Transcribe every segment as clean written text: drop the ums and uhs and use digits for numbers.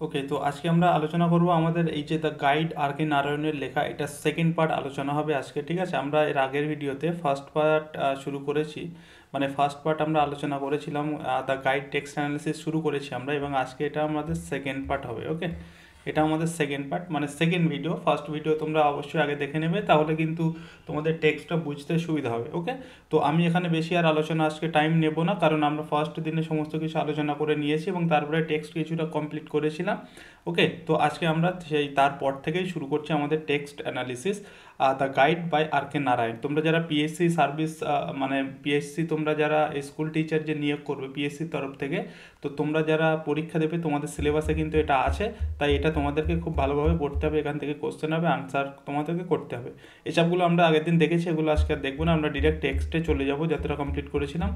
ওকে, তো আজকে আমরা আলোচনা করব আমাদের এই যে দ্য গাইড আর কে নারায়ণের লেখা, এটা সেকেন্ড পার্ট আলোচনা হবে আজকে। ঠিক আছে, আমরা এর আগের ভিডিওতে ফার্স্ট পার্ট শুরু করেছি, মানে ফার্স্ট পার্ট আমরা আলোচনা করেছিলাম, দ্য গাইড টেক্সট অ্যানালিসিস শুরু করেছি আমরা, এবং আজকে এটা আমাদের সেকেন্ড পার্ট হবে। ওকে, এটা আমাদের সেকেন্ড পার্ট, মানে সেকেন্ড ভিডিও। ফার্স্ট ভিডিও তোমরা অবশ্যই আগে দেখে নেবে, তাহলে কিন্তু তোমাদের টেক্সটটা বুঝতে সুবিধা হবে। ওকে, তো আমি এখানে বেশি আর আলোচনা আজকে টাইম নেব না, কারণ আমরা ফার্স্ট দিনে সমস্ত কিছু আলোচনা করে নিয়েছি এবং তারপরে টেক্সট কিছুটা কমপ্লিট করেছিলাম। ওকে, তো আজকে আমরা সেই তারপর থেকেই শুরু করছি আমাদের text analysis, the guide by R K Narayan. তোমরা যারা পিএসসি সার্ভিস, মানে পিএসসি তোমরা যারা স্কুল টিচার যে নিয়োগ করবে পিএসসির তরফ থেকে, তো তোমরা যারা পরীক্ষা দেবে তোমাদের সিলেবাসে কিন্তু এটা আছে, তাই এটা তোমাদেরকে খুব ভালোভাবে পড়তে হবে। এখান থেকে কোশ্চেন হবে, আনসার তোমাদেরকে করতে হবে। এসবগুলো আমরা আগের দিন দেখেছি, এগুলো আজকে আর দেখবো না, আমরা ডিরেক্ট টেক্সটে চলে যাব যতটা কমপ্লিট করেছিলাম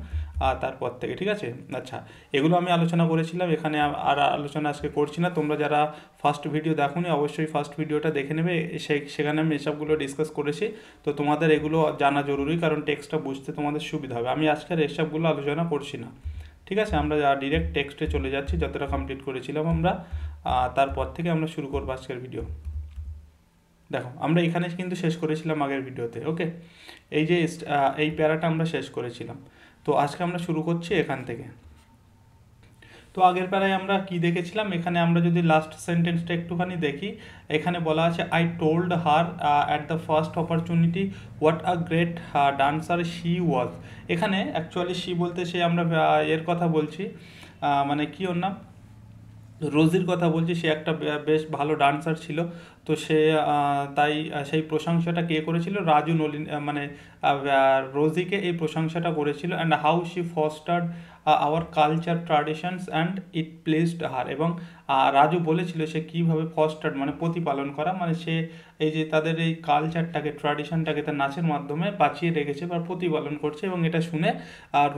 তারপর থেকে। ঠিক আছে, আচ্ছা, এগুলো আমি আলোচনা করেছিলাম, এখানে আর আলোচনা আজকে করছি না। তোমরা যারা ফার্স্ট ভিডিও দেখোনি অবশ্যই ফার্স্ট ভিডিওটা দেখে নেবে, সেখানে আমি এসবগুলো ডিসকাস করেছি। তো তোমাদের এগুলো জানা জরুরি, কারণ টেক্সটটা বুঝতে তোমাদের সুবিধা হবে। আমি আজকের এসবগুলো আলোচনা করছি না। ঠিক আছে, আমরা ডিরেক্ট টেক্সটে চলে যাচ্ছি, যতটা কমপ্লিট করেছিলাম আমরা তারপর থেকে আমরা শুরু করবো আজকের ভিডিও। দেখো, আমরা এখানে কিন্তু শেষ করেছিলাম আগের ভিডিওতে। ওকে, এই যে এই প্যারাটা আমরা শেষ করেছিলাম, তো আজকে আমরা শুরু করছি এখান থেকে। তো আগের প্যারায় আমরা কি দেখেছিলাম, এখানে আমরা যদি লাস্ট সেন্টেন্সটা একটুখানি দেখি, এখানে বলা আছে I told her at the first opportunity what a great dancer she was. এখানে অ্যাকচুয়ালি শি বলতে সে আমরা এর কথা বলছি, মানে কি ওর নাম, রোজির কথা বলছি। সে একটা বেশ ভালো ডান্সার ছিল। তো সে তাই সেই প্রশংসাটা কে করেছিল, রাজু নলিন, মানে রোজিকে এই প্রশংসাটা করেছিল। And how she fostered our culture traditions and it placed her. এবং রাজু বলেছিল সে কীভাবে ফস্টার্ড মানে প্রতিপালন করা, মানে সে এই যে তাদের এই কালচারটাকে ট্র্যাডিশনটাকে তার নাচের মাধ্যমে বাঁচিয়ে রেখেছে বা প্রতিপালন করছে, এবং এটা শুনে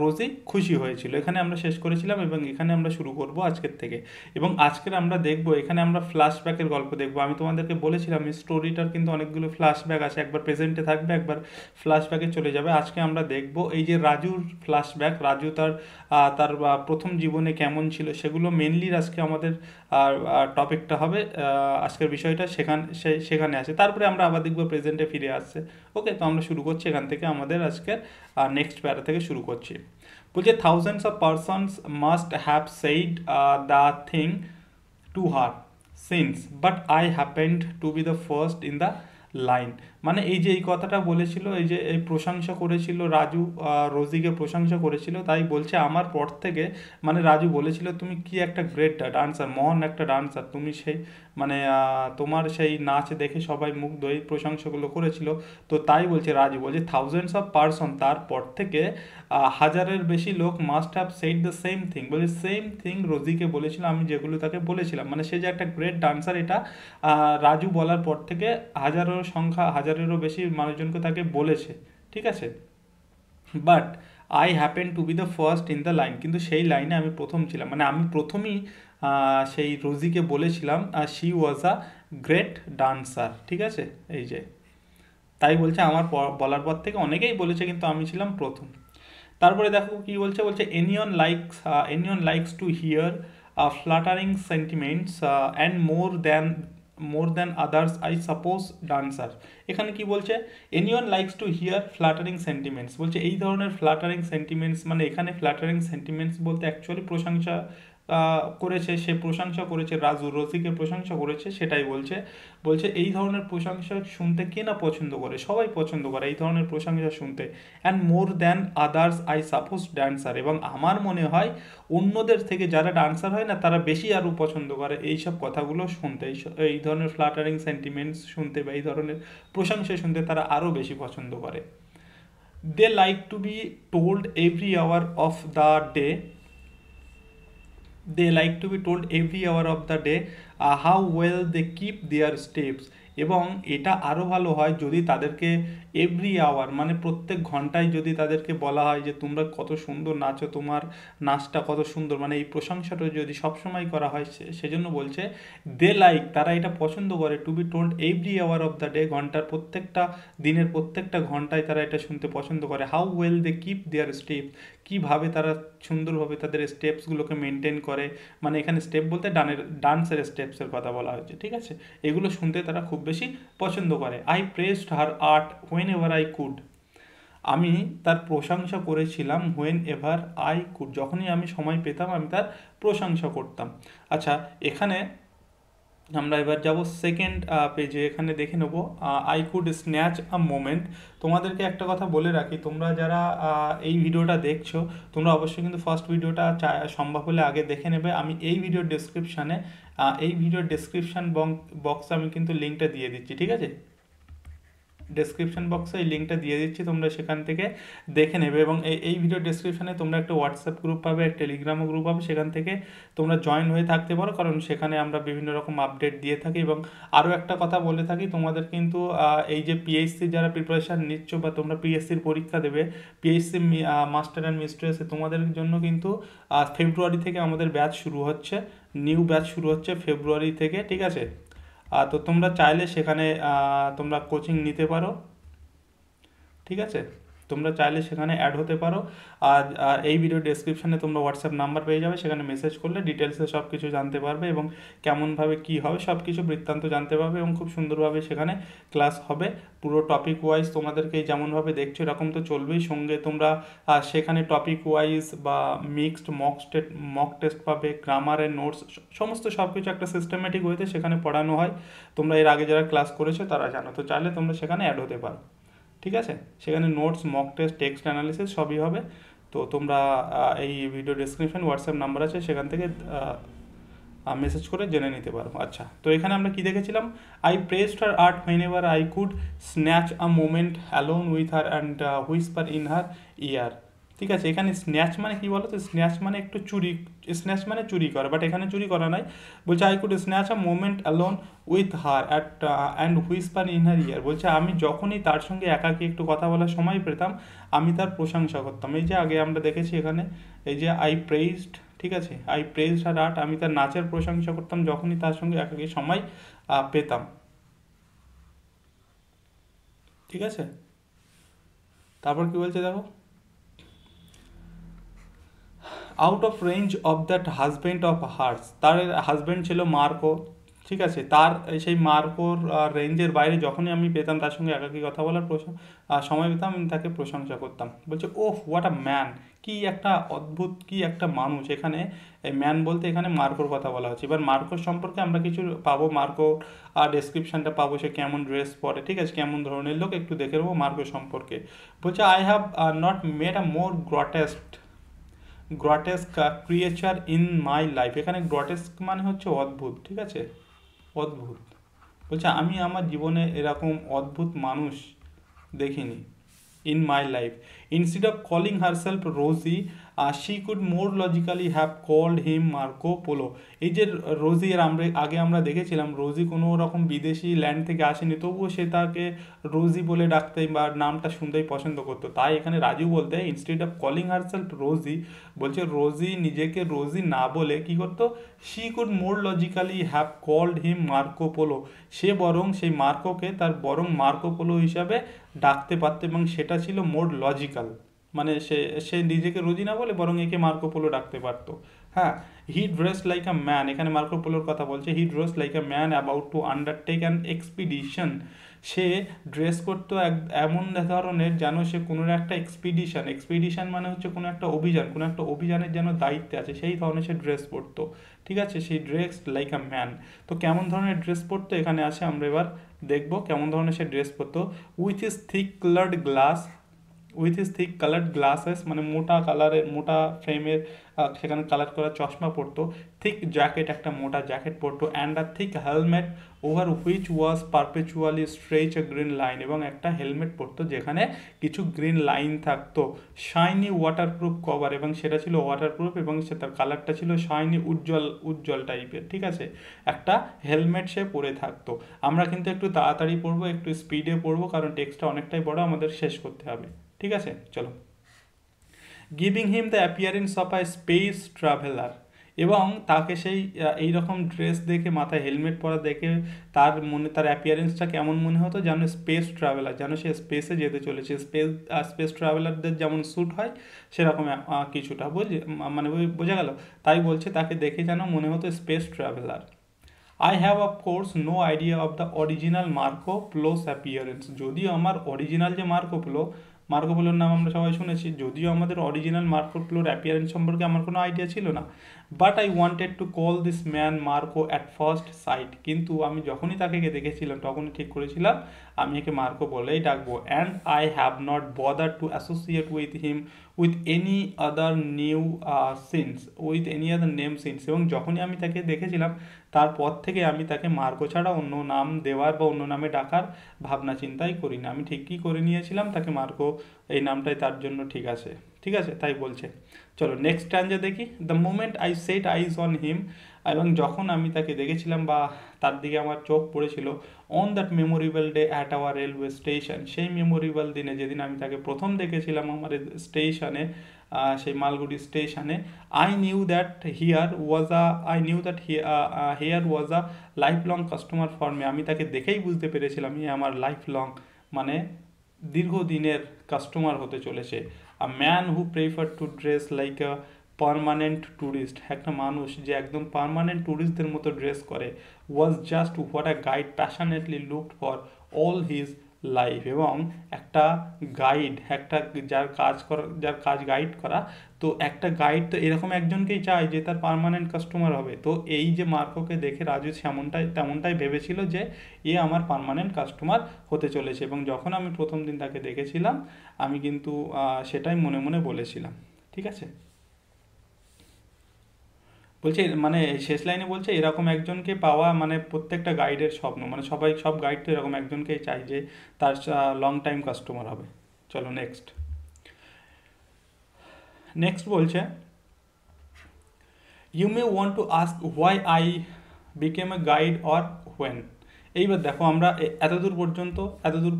রোজি খুশি হয়েছিল। এখানে আমরা শেষ করেছিলাম এবং এখানে আমরা শুরু করব আজকের থেকে। এবং আজকের আমরা দেখব, এখানে আমরা ফ্ল্যাশব্যাকের গল্প দেখব। আমি তোমাদেরকে বলেছিলাম এই স্টোরিটার কিন্তু অনেকগুলো ফ্ল্যাশব্যাক আছে, একবার প্রেজেন্টে থাকবে, একবার ফ্ল্যাশব্যাকে চলে যাবে। আজকে আমরা দেখব এই যে রাজুর ফ্ল্যাশব্যাক, রাজু তার তার প্রথম জীবনে কেমন ছিল, সেগুলো মেনলি আজকে আমাদের টপিকটা হবে। আজকের বিষয়টা সেখানে আছে, তারপরে আমরা আবার দেখবো প্রেজেন্টে ফিরে আসছে। ওকে, তো আমরা শুরু করছি এখান থেকে, আমাদের আজকের নেক্সট প্যারা থেকে শুরু করছি। বলছে thousands of persons must have said the thing to her since but I happened to B the first in the line. মানে এই যে এই কথাটা বলেছিল, এই যে এই প্রশংসা করেছিল রাজু, রোজিকে প্রশংসা করেছিল, তাই বলছে আমার পর থেকে, মানে রাজু বলেছিল তুমি কি একটা গ্রেট ডান্সার, মহান একটা ডান্সার তুমি, সেই মানে তোমার সেই নাচ দেখে সবাই মুগ্ধ, এই প্রশংসাগুলো করেছিল। তো তাই বলছে রাজু, বলছে থাউজেন্ডস অফ পারসন, তারপর থেকে হাজারের বেশি লোক must have said the same thing, বলছে সেম থিং রোজিকে বলেছিল আমি যেগুলো তাকে বলেছিলাম, মানে সে যে একটা গ্রেট ডান্সার এটা রাজু বলার পর থেকে হাজারেরও বেশি মানুষজনকে তাকে বলেছে। ঠিক আছে, but I happen to B the first in the line, কিন্তু সেই লাইনে আমি প্রথম ছিলাম, মানে আমি প্রথমেই সেই রোজিকে বলেছিলাম she was a great dancer. ঠিক আছে, এই যে তাই বলছে আমার বলার পর থেকে অনেকেই বলেছে কিন্তু আমি ছিলাম প্রথম। তারপরে দেখো কি বলছে, বলছে anyone likes to hear flattering sentiments and more than others I suppose dancer. এখানে কি বলছে, anyone likes to hear flattering sentiments, বলছে এই ধরনের ফ্লাটারিং সেন্টিমেন্টস, মানে এখানে ফ্লাটারিং সেন্টিমেন্টস বলতে অ্যাকচুয়ালি প্রশংসা করেছে, সে প্রশংসা করেছে, রাজু রসিকে প্রশংসা করেছে, সেটাই বলছে। বলছে এই ধরনের প্রশংসা শুনতে কে না পছন্দ করে, সবাই পছন্দ করে এই ধরনের প্রশংসা শুনতে। And more than others I suppose dancer, এবং আমার মনে হয় অন্যদের থেকে যারা ডান্সার হয় না তারা বেশি আরও পছন্দ করে এইসব কথাগুলো শুনতে, এই ধরনের ফ্লাটারিং সেন্টিমেন্টস শুনতে বা এই ধরনের প্রশংসা শুনতে তারা আরও বেশি পছন্দ করে। They like to be told every hour of the day, they like to be told every hour of the day how well they keep their steps। এবং এটা আরও ভালো হয় যদি তাদেরকে এভরি আওয়ার মানে প্রত্যেক ঘন্টায় যদি তাদেরকে বলা হয় যে তোমরা কত সুন্দর নাচো, তোমার নাচটা কত সুন্দর, মানে এই প্রশংসাটা যদি সবসময় করা হয়, সেজন্য বলছে দে লাইক, তারা এটা পছন্দ করে, to be told every hour of the day, ঘন্টার প্রত্যেকটা দিনের প্রত্যেকটা ঘন্টায় তারা এটা শুনতে পছন্দ করে। How well they keep their steps, কিভাবে তারা সুন্দরভাবে তাদের স্টেপসগুলোকে মেনটেন করে, মানে এখানে স্টেপ বলতে ডান্সের স্টেপসের কথা বলা হয়েছে, ঠিক আছে। এগুলো শুনতে তারা খুব বেশি পছন্দ করে। I praised her art whenever I could, আমি তার প্রশংসা করেছিলাম হোয়েন এভার আই কুড, যখনই আমি সময় পেতাম আমি তার প্রশংসা করতাম। আচ্ছা, এখানে আমরা এবার যাব সেকেন্ড পেজে, এখানে দেখে নেব I could snatch a moment. তোমাদেরকে একটা কথা বলে রাখি, তোমরা যারা এই ভিডিওটা দেখছো, তোমরা অবশ্যই কিন্তু ফার্স্ট ভিডিওটা সম্ভব হলে আগে দেখে নেবে। আমি এই ভিডিওর ডেসক্রিপশান বক্সে আমি কিন্তু লিঙ্কটা দিয়ে দিচ্ছি, ঠিক আছে। ডেসক্রিপশন বক্সে এই লিঙ্কটা দিয়ে দিচ্ছি, তোমরা সেখান থেকে দেখে নেবে। এবং এই ভিডিও ডেসক্রিপশনে তোমরা একটা হোয়াটসঅ্যাপ গ্রুপ পাবে, একটা টেলিগ্রামও গ্রুপ পাবে, সেখান থেকে তোমরা জয়েন হয়ে থাকতে পারো, কারণ সেখানে আমরা বিভিন্ন রকম আপডেট দিয়ে থাকি। এবং আরও একটা কথা বলে থাকি, তোমাদের কিন্তু এই যে পিএইচসি যারা প্রিপারেশান নিচ্ছ বা তোমরা পিএসসির পরীক্ষা দেবে, পিএইচসি মাস্টার অ্যান্ড মিস্ট্রেসে, তোমাদের জন্য কিন্তু ফেব্রুয়ারি থেকে আমাদের ব্যাচ শুরু হচ্ছে, নিউ ব্যাচ শুরু হচ্ছে ফেব্রুয়ারি থেকে, ঠিক আছে। তো তোমরা চাইলে সেখানে তোমরা কোচিং নিতে পারো, ঠিক আছে। তোমরা চাইলে সেখানে অ্যাড হতে পারো। আর এই ভিডিও ডেসক্রিপশানে তোমরা হোয়াটসঅ্যাপ নাম্বার পেয়ে যাবে, সেখানে মেসেজ করলে ডিটেলসে সব কিছু জানতে পারবে এবং কেমনভাবে কী হবে সব কিছু বৃত্তান্ত জানতে পারবে, এবং খুব সুন্দরভাবে সেখানে ক্লাস হবে। পুরো টপিক ওয়াইজ তোমাদেরকে যেমনভাবে দেখছো এরকম তো চলবেই, সঙ্গে তোমরা সেখানে টপিক ওয়াইজ বা মিক্সড মক টেস্ট পাবে, গ্রামারের নোটস, সমস্ত সব কিছু একটা সিস্টেমেটিক ওয়েতে সেখানে পড়ানো হয়। তোমরা এর আগে যারা ক্লাস করেছো তারা জানো, তো চাইলে তোমরা সেখানে অ্যাড হতে পারো, ঠিক আছে। সেখানে notes, mock test, text analysis সবই হবে। তো তোমরা এই ভিডিও ডেসক্রিপশন হোয়াটসঅ্যাপ নাম্বার আছে, সেখান থেকে মেসেজ করে জেনে নিতে পারো। আচ্ছা, তো এখানে আমরা কি দেখেছিলাম, I praised her art whenever I could snatch a moment alone with her and whisper in her ear, ঠিক আছে। এখানে স্ন্যাচ মানে কি বলো তো, স্ন্যাচ মানে একটু চুরি, স্ন্যাচ মানে চুরি করা, বাট এখানে চুরি করা নয়। বলছে I could snatch a moment alone with her and whisper in her ear, বলছে আমি যখনই তার সঙ্গে একাকী একটু কথা বলার সময় পেতাম আমি তার প্রশংসা করতাম। এই যে আগে আমরা দেখেছি এখানে, এই যে আই প্রেজড, ঠিক আছে, আই প্রেজড হার আর্ট, আমি তার নাচের প্রশংসা করতাম যখনই তার সঙ্গে একাকী সময় পেতাম, ঠিক আছে। তারপর কি বলছে দেখো, out of range of that husband of hers, তার হাজব্যান্ড ছিল মার্কো, ঠিক আছে। তার সেই মার্কোর রেঞ্জের বাইরে যখনই আমি পেতাম তার সঙ্গে একাকী কথা বলার সময় পেতাম, আমি তাকে প্রশংসা করতাম। বলছে ওহ হোয়াট আ ম্যান, কি একটা অদ্ভুত, কি একটা মানুষ। এখানে এই ম্যান বলতে এখানে মার্কোর কথা বলা হচ্ছে। এবার মার্কোর সম্পর্কে আমরা কিছু পাবো, মার্কো ডেসক্রিপশনটা পাবো, সে কেমন ড্রেস পরে, ঠিক আছে, কেমন ধরনের লোক, একটু দেখে নেবো মার্কো সম্পর্কে। বলছে I have not made a more grotesque creature in my life, এখানে গ্রটেস্ক মানে হচ্ছে অদ্ভুত, ঠিক আছে, অদ্ভুত। বলছে আমি আমার জীবনে এরকম অদ্ভুত মানুষ দেখিনি। In my life, instead of calling herself Rosie, she could more logically have called him Marco Polo. এই যে রোজি, এর আগে আমরা দেখেছিলাম রোজি কোনো রকম বিদেশি ল্যান্ড থেকে আসেনি, তবুও সে তাকে রোজি বলে ডাকতে বা নামটা শুনতেই পছন্দ করতো। তাই এখানে রাজু বলতে instead of calling herself Rosie, বলছে রোজি নিজেকে রোজি না বলে কি করতো, she could more logically have called him Marco Polo, সে বরং সেই মার্কোকে তার বরং মার্কো পোলো হিসাবে ডাকতে পারতো, এবং সেটা ছিল মোর লজিক্যাল, মানে সে সে নিজেকে রোজি না বলে বরং একে মার্কো পোলো ডাকতে পারতো। হ্যাঁ, he dress like a man, এখানে মার্কো পোলোর কথা বলছে, he dress like a man about to undertake an expedition, সে ড্রেস করতো এমন ধরনের যেন সে কোনো একটা এক্সপিডিশন মানে হচ্ছে কোনো একটা অভিযানের যেন দায়িত্বে আছে, সেই ধরনের সে ড্রেস পরতো, ঠিক আছে। সেই ড্রেস লাইক আ ম্যান, তো কেমন ধরনের ড্রেস পরতো এখানে আছে, আমরা এবার দেখবো কেমন ধরনের সে ড্রেস পরতো। With is thick coloured glass, with his thick coloured glasses, মানে মোটা ফ্রেমের সেখানে কালার করা চশমা পরতো। থিক জ্যাকেট, একটা মোটা জ্যাকেট পরতো। And a thick helmet over which was perpetually stretch a green line, এবং একটা হেলমেট পরতো যেখানে কিছু গ্রিন লাইন থাকতো। শাইনি ওয়াটারপ্রুফ কভার, এবং সেটা ছিল ওয়াটারপ্রুফ, এবং তার কালারটা ছিল শাইনি, উজ্জ্বল টাইপের, ঠিক আছে। একটা হেলমেট সে পরে থাকতো। আমরা কিন্তু একটু তাড়াতাড়ি পড়বো, একটু স্পিডে পড়বো, কারণ টেক্সটটা অনেকটাই বড়, আমাদের শেষ করতে হবে, ঠিক আছে। চলো, giving him the appearance of a space traveller, এবং তাকে সেই এইরকম ড্রেস দেখে, মাথায় হেলমেট পরা দেখে তার অ্যাপিয়ারেন্সটা কেমন মনে হতো, যেন স্পেস ট্রাভেলার, যেন সে স্পেসে যেতে চলেছে। স্পেস ট্রাভেলারদের যেমন স্যুট হয় সেরকম কিছুটা মানে বোঝা গেল। তাই বলছে তাকে দেখে যেন মনে হতো space traveller. I have of course no idea of the original Marco Polo's appearance. যদিও আমার অরিজিনাল যে মার্কো পোলোর নাম আমরা সবাই শুনেছি, যদিও আমাদের অরিজিনাল মার্কো পোলোর অ্যাপিয়ারেন্স সম্পর্কে আমার কোনো আইডিয়া ছিল না। But I wanted to call this man Marco at first sight. কিন্তু আমি যখনই তাকে দেখেছিলাম তখনই ঠিক করেছিলাম আমি একে মার্কো বলেই ডাকবো। And I have not bother to associate with him with any other new since with any other name since. এবং যখনই আমি তাকে দেখেছিলাম তারপর থেকে আমি তাকে মার্কো ছাড়া অন্য নাম দেওয়ার বা অন্য নামে ডাকার ভাবনা চিন্তাই করি না। আমি ঠিকই করে নিয়েছিলাম তাকে মার্কো এই নামটাই তার জন্য ঠিক আছে, ঠিক আছে, তাই বলছে। চলো নেক্সট স্ট্যান্জা দেখি। The moment I set eyes on him, এবং যখন আমি তাকে দেখেছিলাম বা তার দিকে আমার চোখ পড়েছিল, on that memorable day at our railway station, সেই মেমোরেবল দিনে যেদিন আমি তাকে প্রথম দেখেছিলাম আমার স্টেশনে, সেই মালগুড়ি স্টেশনে, I knew that here was a life long customer for me. আমি তাকে দেখেই বুঝতে পেরেছিলাম আমার লাইফ লং মানে দীর্ঘদিনের কাস্টমার হতে চলেছে। A man who prefer to dress like a permanent tourist, একটা মানুষ যে একদম পারমানেন্ট ট্যুরিস্টদের মতো ড্রেস করে, was just what a guide passionately looked for all his life. এবং একটা গাইড, একটা যার কাজ গাইড করা, তো একটা গাইড তো এরকম একজনকেই চায় যে তার পার্মানেন্ট কাস্টমার হবে। তো এই যে মার্কোকে দেখে রাজু তেমনটাই ভেবেছিল যে এ আমার পার্মানেন্ট কাস্টমার হতে চলেছে। এবং যখন আমি প্রথম দিন তাকে দেখেছিলাম আমি কিন্তু সেটাই মনে মনে বলেছিলাম, ঠিক আছে। বলছে মানে শেষ লাইনে বলছে এরকম একজনকে পাওয়া মানে প্রত্যেকটা গাইডের স্বপ্ন, মানে সব গাইড তো এরকম একজনকেই চাই যে তার লং টাইম কাস্টমার হবে। চলো নেক্সট বলছে, you may want to ask why I became a guide or when. এইবার দেখো আমরা এতদূর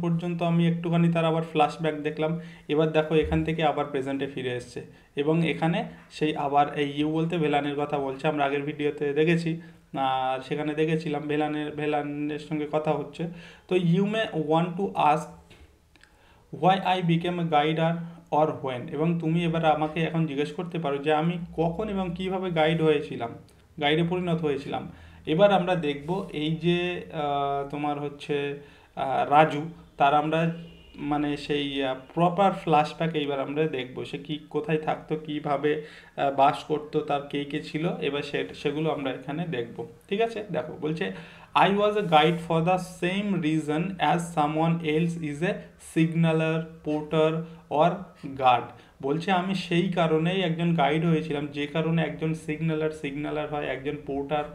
পর্যন্ত আমি একটুখানি তার আবার ফ্ল্যাশব্যাক দেখলাম। এবার দেখো এখান থেকে আবার প্রেজেন্টে ফিরে এসছে এবং এখানে সেই আবার এই ইউ বলতে ভেলানের কথা বলছে। আমরা আগের ভিডিওতে দেখেছি, আর সেখানে দেখেছিলাম ভেলানের সঙ্গে কথা হচ্ছে। তো you may want to ask why I became a guide or when, এবং তুমি এবার আমাকে এখন জিজ্ঞেস করতে পারো যে আমি কখন এবং কিভাবে গাইডে পরিণত হয়েছিলাম। এবার আমরা দেখব এই যে তোমার হচ্ছে রাজু, তার আমরা মানে সেই প্রপার ফ্ল্যাশব্যাক এইবার আমরা দেখব, সে কোথায় থাকতো, কিভাবে বাস করতো, তার কে ছিল, এবার সেগুলো আমরা এখানে দেখব, ঠিক আছে। দেখো বলছে, I was a guide for the same reason as someone else is a signaler, porter or guard. বলছে আমি সেই কারণেই একজন গাইড হয়েছিলাম যে কারণে একজন সিগন্যালার হয়, একজন পোর্টার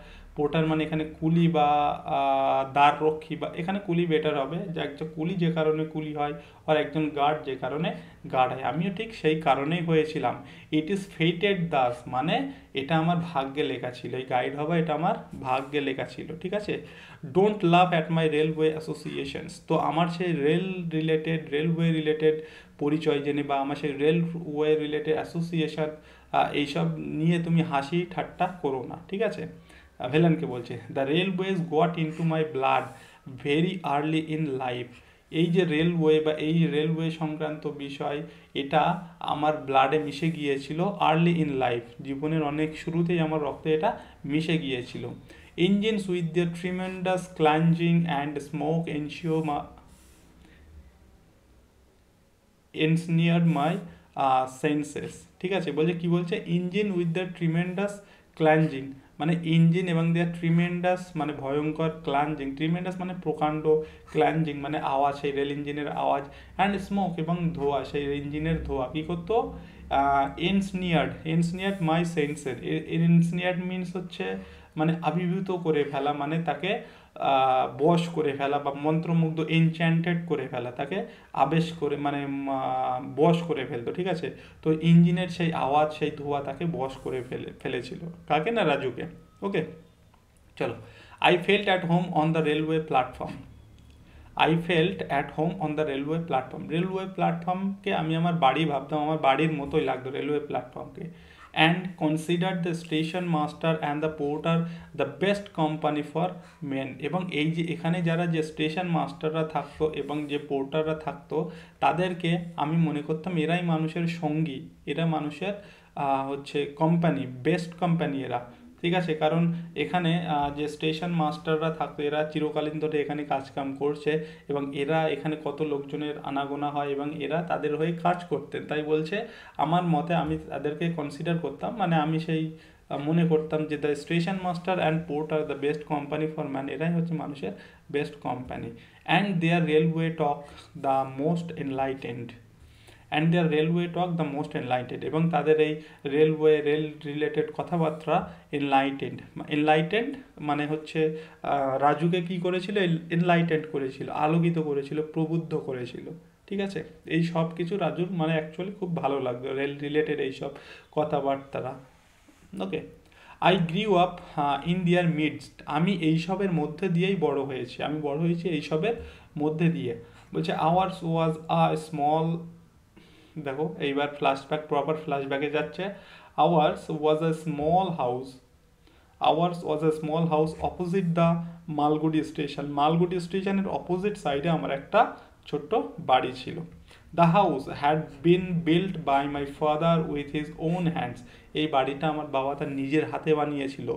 মানে এখানে কুলি বা দ্বার রক্ষী, বা এখানে কুলি বেটার হবে, যে একজন কুলি যে কারণে কুলি হয়, আর একজন গার্ড যে কারণে গার্ড হয়। আমিও ঠিক সেই কারণেই হয়েছিলাম। ইট ইজ ফেটেড দাস, মানে এটা আমার ভাগ্যে লেখা ছিল, এই গাইড হওয়া এটা আমার ভাগ্যে লেখা ছিল, ঠিক আছে। Don't love at my railway associations, তো আমার সেই রেলওয়ে রিলেটেড পরিচয় জেনে বা আমার সেই রেলওয়ে রিলেটেড অ্যাসোসিয়েশন এইসব নিয়ে তুমি হাসি ঠাট্টা করো না, ঠিক আছে। ভেলানকে বলছে, the railways goat into my blood very early in life. এই যে রেলওয়ে বা এই রেলওয়ে সংক্রান্ত বিষয়, এটা আমার ব্লাডে মিশে গিয়েছিল আর্লি ইন লাইফ, জীবনের অনেক শুরুতেই আমার রক্তে এটা মিশে গিয়েছিল। Engines with their tremendous clanging and smoke ensnared my senses, ঠিক আছে। বলছে কি বলছে, engine with the tremendous clanging, মানে ইঞ্জিন এবং দেয়ার ট্রিমেন্ডাস মানে ভয়ঙ্কর, ট্রিমেন্ডাস মানে প্রকাণ্ড, ক্লাঞ্জিং মানে আওয়াজ, সেই রেল ইঞ্জিনের আওয়াজ, অ্যান্ড স্মোক এবং ধোঁয়া, সেই ইঞ্জিনের ধোঁয়া কী করতো, এনসনিয়ার্ড মাই সেন্সেস। এনসনিয়ার্ড মিনস হচ্ছে মানে আবির্ভূত করে ফেলা, মানে তাকে বশ করে ফেলা বা মন্ত্রমুগ্ধ, এনচ্যান্টেড করে ফেলা, তাকে আবেশ করে মানে বশ করে ফেলতো, ঠিক আছে। তো ইঞ্জিনের সেই আওয়াজ, সেই ধোঁয়া তাকে বশ করে ফেলেছিল, কাকে না, রাজুকে। ওকে চলো, I felt at home on the railway প্ল্যাটফর্মকে আমি আমার বাড়ি ভাবতাম, আমার বাড়ির মতোই লাগতো রেলওয়ে প্ল্যাটফর্মকে। and considered the station master and the porter the best company for men। এবং এই যে এখানে যারা যে স্টেশন মাস্টাররা থাকতো এবং যে পোর্টাররা থাকতো তাদেরকে আমি মনে করতাম এরাই মানুষের সঙ্গী, এরা মানুষের হচ্ছে কোম্পানি, বেস্ট কোম্পানি এরা, ঠিক আছে। কারণ এখানে যে স্টেশন মাস্টাররা থাকতো এরা চিরকালীন ধরে এখানে কাজকাম করছে এবং এরা এখানে কত লোকজনের আনাগোনা হয় এবং এরা তাদের হয়ে কাজ করতেন। তাই বলছে আমার মতে আমি তাদেরকে কনসিডার করতাম, মানে আমি সেই মনে করতাম যে the station master and port are the best company for man, এরাই হচ্ছে মানুষের best company. And their railway talk the most enlightened, and their railway talk the most enlightened, এবং তাদের এই রেলওয়ে রেল রিলেটেড কথাবার্তা এনলাইটেন্ড। এনলাইটেন্ড মানে হচ্ছে রাজুকে কি করেছিল, এনলাইটেন্ড করেছিল, আলোকিত করেছিল, প্রবুদ্ধ করেছিল, ঠিক আছে। এই সব কিছু রাজুর মানে অ্যাকচুয়ালি খুব ভালো লাগতো রেল রিলেটেড এইসব কথাবার্তারা। Okay, I grew up in their midst, আমি এইসবের মধ্যে দিয়েই বড় হয়েছি, আমি বড় হয়েছি এইসবের মধ্যে দিয়ে। বলছে আওয়ার্স ওয়াজ আ স্মল, দেখো এইবার ফ্ল্যাশব্যাক, প্রপার ফ্ল্যাশব্যাকে যাচ্ছে। Ours was a small house, ours was a small house opposite the Malgudi station, Malgudi স্টেশনের অপোজিট সাইডে আমার একটা ছোট্ট বাড়ি ছিল। The house had been built by my father with his own hands, এই বাড়িটা আমার বাবা তার নিজের হাতে বানিয়েছিল।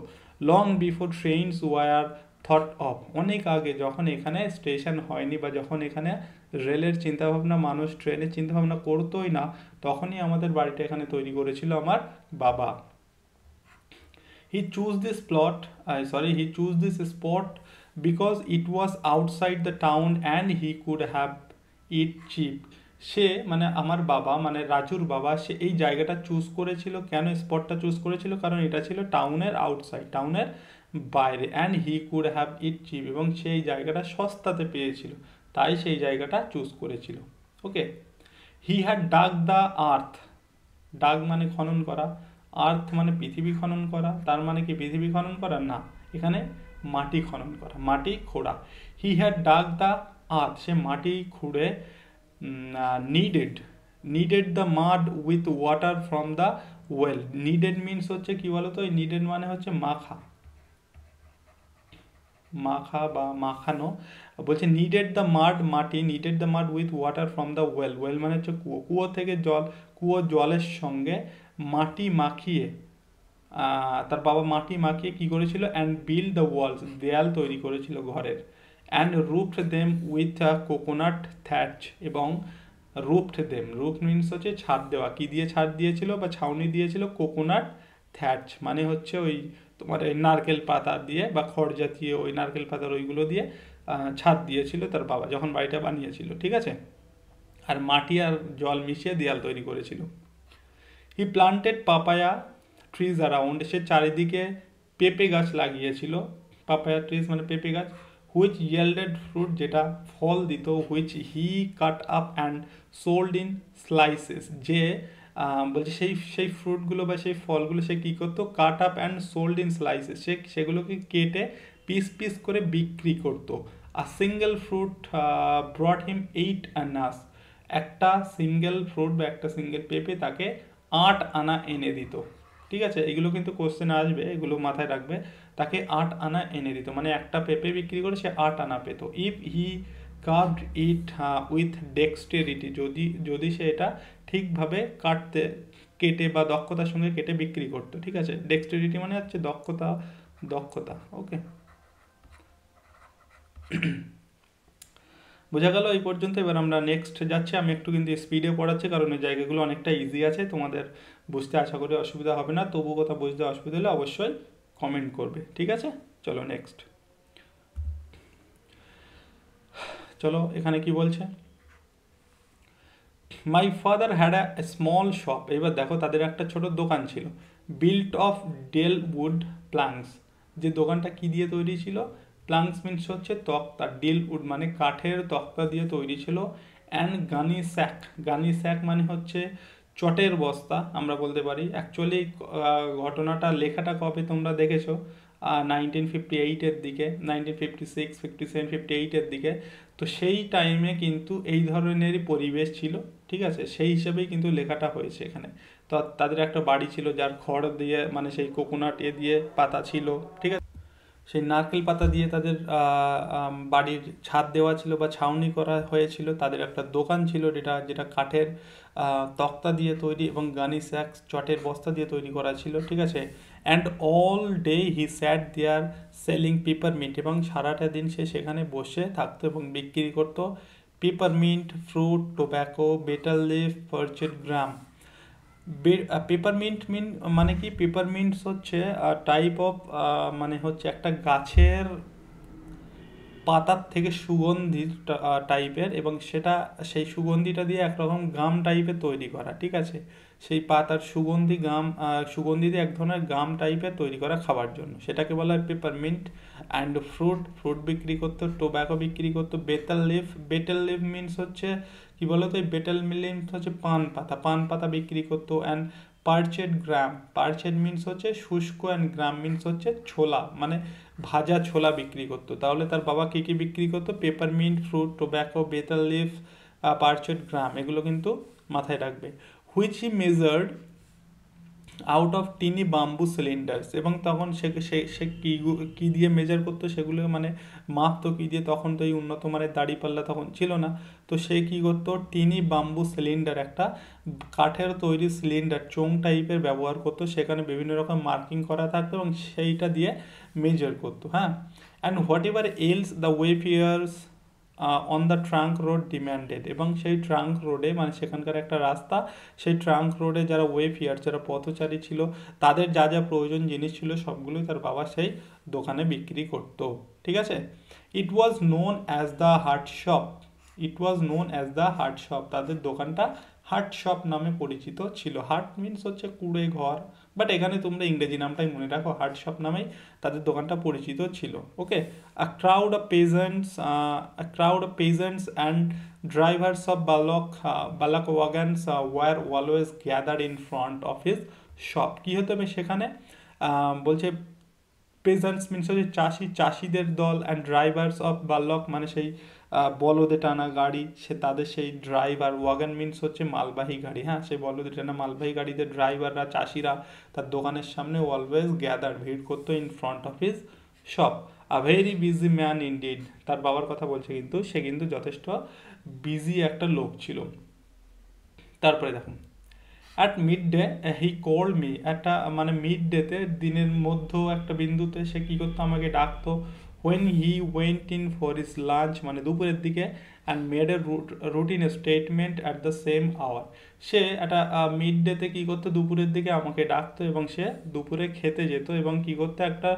Long before trains were thought of, অনেক আগে যখন এখানে স্টেশন হয়নি বা যখন এখানে রেলের চিন্তাভাবনা, মানুষ ট্রেনের চিন্তাভাবনা করতোই না, তখনই আমাদের বাড়িটা এখানে তৈরি করেছিল আমার বাবা। He chose this he chose this spot because it was outside the town and he could have it cheap। সে মানে আমার বাবা মানে রাজুর বাবা, সে এই জায়গাটা চুজ করেছিল, কেন স্পটটা চুজ করেছিল, কারণ এটা ছিল টাউনের আউটসাইড, টাউনের বাইরে, and he could have it cheap, এবং সেই জায়গাটা সস্তাতে পেয়েছিল, তাই সেই জায়গাটা চুজ করেছিল। Okay, he had dug the earth, dug মানে খনন করা, আর্থ মানে পৃথিবী খনন করা, তার মানে কি পৃথিবী খনন করা না, এখানে মাটি খনন করা, মাটি খোঁড়া। He had dug the earth, সে মাটি খুঁড়ে kneaded the mud with water from the well. Kneaded means হচ্ছে কি বলতো, এই নিডেড মানে হচ্ছে মাখা, মাখা বা মাখানো। বলছে নিডেড দ্য মাড, মাটি, needed the mud with water from the well, well মানে হচ্ছে কুয়ো, কুয়ো থেকে জল, কুয়োর জলের সঙ্গে মাটি মাখিয়ে তার বাবা মাটি মাখিয়ে কি করেছিল, অ্যান্ড বিল্ড দ্য ওয়ালস, দেয়াল তৈরি করেছিল ঘরের। অ্যান্ড রুফড দেম উইথ কোকোনাট থ্যাচ, এবং রুফড দেম, রুফ মিনস হচ্ছে ছাদ দেওয়া, কি দিয়ে ছাদ দিয়েছিল বা ছাউনি দিয়েছিল, কোকোনাট থ্যাচ মানে হচ্ছে ওই তোমার এই নারকেল পাতা দিয়ে বা খড় জাতীয় ওই নারকেল পাতার ওইগুলো দিয়ে ছাদ দিয়েছিল তার বাবা যখন বাড়িটা বানিয়েছিল, ঠিক আছে। আর মাটি আর জল মিশিয়ে দেয়াল তৈরি করেছিল। হি প্লান্টেড পাপায়া ট্রিজ অ্যারাউন্ড, সে চারিদিকে পেঁপে গাছ লাগিয়েছিল, পাপায়া ট্রিজ মানে পেঁপে গাছ। হুইচ ইয়েল্ডেড ফ্রুট, যেটা ফল দিত, which he cut up and sold in slices, যে বলছে সেই ফ্রুটগুলো বা সেই ফলগুলো সে কী করতো, cut up and sold in slices, সে সেগুলোকে কেটে পিস পিস করে বিক্রি করতো। A single fruit brought him 8 annas, একটা সিঙ্গেল ফ্রুট বা একটা সিঙ্গেল পেঁপে তাকে 8 আনা এনে দিত, ঠিক আছে। এগুলো কিন্তু কোশ্চেনে আসবে, এগুলো মাথায় রাখবে, তাকে 8 আনা এনে দিত, মানে একটা পেঁপে বিক্রি করে সে 8 আনা পেত। If he carved it with dexterity, যদি সে এটা ঠিকভাবে কেটে বা দক্ষতার সঙ্গে কেটে বিক্রি করতো, ঠিক আছে। ডেক্সটেরিটি মানে হচ্ছে দক্ষতা। ওকে, বোঝা গেল এই পর্যন্ত। এবার আমরা নেক্সট যাচ্ছি, আমি একটু কিন্তু স্পিডে পড়াচ্ছি কারণ এই জায়গাগুলো অনেকটা ইজি আছে, তোমাদের বুঝতে আশা করি অসুবিধা হবে না, তবু কথা বুঝতে অসুবিধা হলে অবশ্যই কমেন্ট করবে, ঠিক আছে। চলো নেক্সট, চলো এখানে কি বলছে, my father had a small shop, এবার দেখো তাদের একটা ছোট দোকান ছিল, built of deal wood planks, যে দোকানটা কি দিয়ে তৈরি ছিল, প্ল্যাঙ্কস মিনস হচ্ছে তক্তা, ডেল উড মানে কাঠের তক্তা দিয়ে তৈরি ছিল। অ্যান্ড গানি স্যাক মানে হচ্ছে চটের বস্তা আমরা বলতে পারি। অ্যাকচুয়ালি ঘটনাটা লেখাটা কবে তোমরা দেখেছো, 1958-এর দিকে, 1956, 57, 58-এর দিকে। তো সেই টাইমে কিন্তু এই ধরনেরই পরিবেশ ছিল, ঠিক আছে, সেই হিসেবেই কিন্তু লেখাটা হয়েছে এখানে। তো তাদের একটা বাড়ি ছিল যার খড় দিয়ে মানে সেই কোকোনাট দিয়ে পাতা ছিল, ঠিক আছে, সেই নারকেল পাতা দিয়ে তাদের বাড়ির ছাদ দেওয়া ছিল বা ছাউনি করা হয়েছিল। তাদের একটা দোকান ছিল যেটা যেটা কাঠের তক্তা দিয়ে তৈরি এবং গানি স্যাক্স চটের বস্তা দিয়ে তৈরি করা ছিল, ঠিক আছে। And all day he sat there selling peppermint, এবং সারাটা দিন সে সেখানে বসে থাকতো এবং বিক্রি করতো peppermint, fruit, tobacco, betel leaf, parched গ্রাম। পেপারমিন্ট মানে কি? পেপারমিন্টস হচ্ছে টাইপ অফ মানে হচ্ছে একটা গাছের পাতার থেকে সুগন্ধি টাইপের, এবং সেটা সেই সুগন্ধিটা দিয়ে একরকম গাম টাইপের তৈরি করা, ঠিক আছে। সেই পাতার সুগন্ধি দিয়ে এক ধরনের গাম টাইপের তৈরি করা খাবার জন্য, সেটাকে বলা হয় পেপারমিন্ট। অ্যান্ড ফ্রুট বিক্রি করতো, টোব্যাকো বিক্রি করতো, বেটেল লিফ মিনস হচ্ছে কি বলতো, এই বেটেল মিনস হচ্ছে পান পাতা বিক্রি করতো। অ্যান্ড পার্চেড মিনস হচ্ছে শুষ্ক, অ্যান্ড গ্রাম মিনস হচ্ছে ছোলা, মানে ভাজা ছোলা বিক্রি করতো। তাহলে তার বাবা কী কী বিক্রি করতো? Peppermint, fruit, tobacco, betel leaf, parched gram, এগুলো কিন্তু মাথায় রাখবে। Which he measured out of tiny bamboo cylinders, এবং তখন সে সে সে কী দিয়ে মেজার করতো সেগুলো, মানে মাপতো কী দিয়ে? তখন তো এই উন্নত মানের দাড়িপাল্লা তখন ছিল না। তো সে কী করতো? টিনি বাম্বু সিলিন্ডার, একটা কাঠের তৈরি সিলিন্ডার, চোং টাইপের ব্যবহার করতো, সেখানে বিভিন্ন রকম মার্কিং করা থাকতো এবং সেইটা দিয়ে মেজার করতো, হ্যাঁ। And whatever else the wayfarers on the trunk road demanded, এবং সেই ট্রাঙ্ক রোডে, মানে সেখানকার একটা রাস্তা, সেই ট্রাঙ্ক রোডে যারা ওয়েফেয়ার, যারা পথচারী ছিল, তাদের যা যা প্রয়োজন জিনিস ছিল সবগুলোই তার বাবা সেই দোকানে বিক্রি করতো, ঠিক আছে। ইট ওয়াজ নোন অ্যাজ দ্য হাট শপ, তাদের দোকানটা হাট শপ নামে পরিচিত ছিল। হাট মিনস হচ্ছে কুড়ে ঘর, বাট এখানে তোমরা ইংরেজি নামটাই মনে রাখো, হাট শপ নামেই তাদের দোকানটা পরিচিত ছিল, ওকে। A crowd of peasants and drivers of bullock wagons were always gathered in front of his shop. কি হতো সেখানে? বলছে পেজেন্টস মিনস হচ্ছে চাষিদের দল, অ্যান্ড ড্রাইভার্স অফ বাল্লক মানে সেই বলদে টানা গাড়ি, তাদের সেই ড্রাইভার। ওয়াগন মিনস হচ্ছে মালবাহী গাড়ি, হ্যাঁ, সেই বলদে টানা মালবাহী গাড়িদের ড্রাইভাররা, চাষিরা তার দোকানের সামনে অলওয়েজ গ্যাদার, ভিড় করতো, in front of his shop. A very busy man indeed, তার বাবার কথা বলছে, কিন্তু সে কিন্তু যথেষ্ট বিজি একটা লোক ছিল। তারপরে দেখুন, at midday he called me, একটা মানে মিড ডেতে, দিনের মধ্য একটা বিন্দুতে সে কী করতো? আমাকে ডাকতো। When he went in for his lunch, মানে দুপুরের দিকে, and made a routine statement at the same hour, সে একটা মিড ডেতে কী করতো? দুপুরের দিকে আমাকে ডাকতো এবং সে দুপুরে খেতে যেত, এবং কী করতো? একটা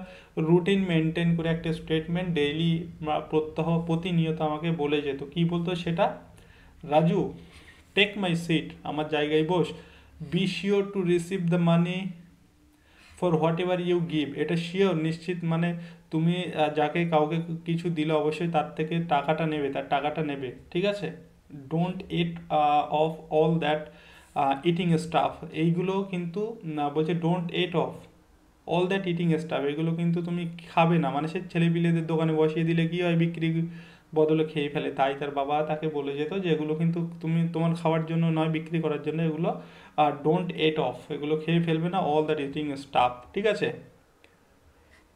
রুটিন মেনটেন করে একটা স্টেটমেন্ট ডেইলি প্রতিনিয়ত আমাকে বলে যেত। কী বলতো সেটা? রাজু, টেক মাই সিট, আমার জায়গায় বস। Be sure to receive the money for whatever you give, এটা শিওর, নিশ্চিত, মানে তুমি যাকে কাউকে কিছু দিলে অবশ্যই তার থেকে টাকাটা নেবে, তার টাকাটা নেবে, ঠিক আছে। Don't it off all that eating staff, এইগুলো কিন্তু বলছে don't it off all that eating staff, এগুলো কিন্তু তুমি খাবে না, মানে সে ছেলেপিলেদের দোকানে বসিয়ে দিলে কী হয়? বিক্রি বদলে খেয়ে ফেলে। তাই তার বাবা তাকে বলে যেত যে এগুলো কিন্তু তুমি তোমার খাওয়ার জন্য নয়, বিক্রি করার জন্য, এগুলো ডোন্ট এট অফ, এগুলো খেয়ে ফেলবে না, অল দ্যাট ইটিং স্টাফ, ঠিক আছে।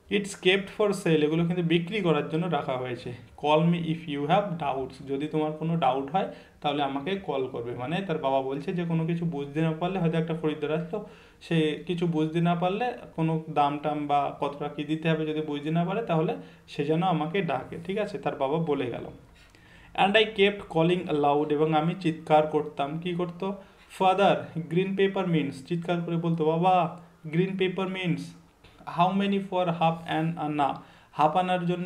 ইটস কেপ্ট ফর সেল, এগুলো কিন্তু বিক্রি করার জন্য রাখা হয়েছে। Call me if you have doubts, যদি তোমার কোনো ডাউট হয় তাহলে আমাকে কল করবে। মানে তার বাবা বলছে যে কোনো কিছু বুঝতে না পারলে, হয়তো একটা খরিদ্দার আসতো, সে কিছু বুঝতে না পারলে, কোনো দাম টাম বা কতটা কী দিতে হবে যদি বুঝতে না পারে, তাহলে সে যেন আমাকে ডাকে, ঠিক আছে, তার বাবা বলে গেল। And I kept calling allowed, এবং আমি চিৎকার করতাম। কি করতো? ফাদার, গ্রিন পেপার মিন্স, চিৎকার করে বলতো, বাবা green paper means. How many for half an আনা, হাফ আনার জন্য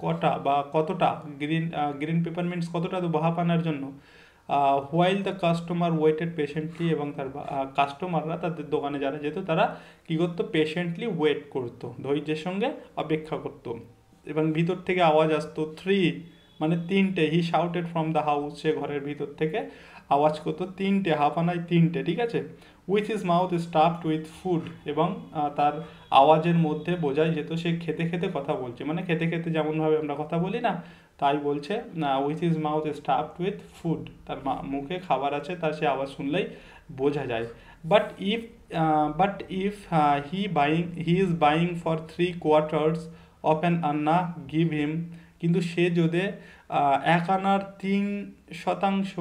কটা বা কতটা? গ্রিন পেপার মিন্স কতটা দেবো হাফ আনার জন্য। While the customer waited patiently, এবং তার কাস্টমাররা, তাদের দোকানে যারা যেত, তারা কী করতো? পেশেন্টলি ওয়েট করতো, ধৈর্যের সঙ্গে অপেক্ষা করতো। এবং ভিতর থেকে আওয়াজ আসতো, 3 মানে 3টে। হি শাউটেড ফ্রম দ্য হাউস, সে ঘরের ভিতর থেকে আওয়াজ করতো 3টে, হাফ আনায় 3টে, ঠিক আছে। With his mouth stuffed with food, এবং তার আওয়াজের মধ্যে বোঝাই যেত সে খেতে খেতে কথা বলছে, মানে খেতে খেতে যেমনভাবে আমরা কথা বলি না, তাই বলছে না। With his mouth stuffed with food, তার মুখে খাবার আছে, তার সে আওয়াজ শুনলেই বোঝা যায়। but if he is buying for 3 quarters of an anna, give him, কিন্তু সে যদি 1 আনার 3 শতাংশ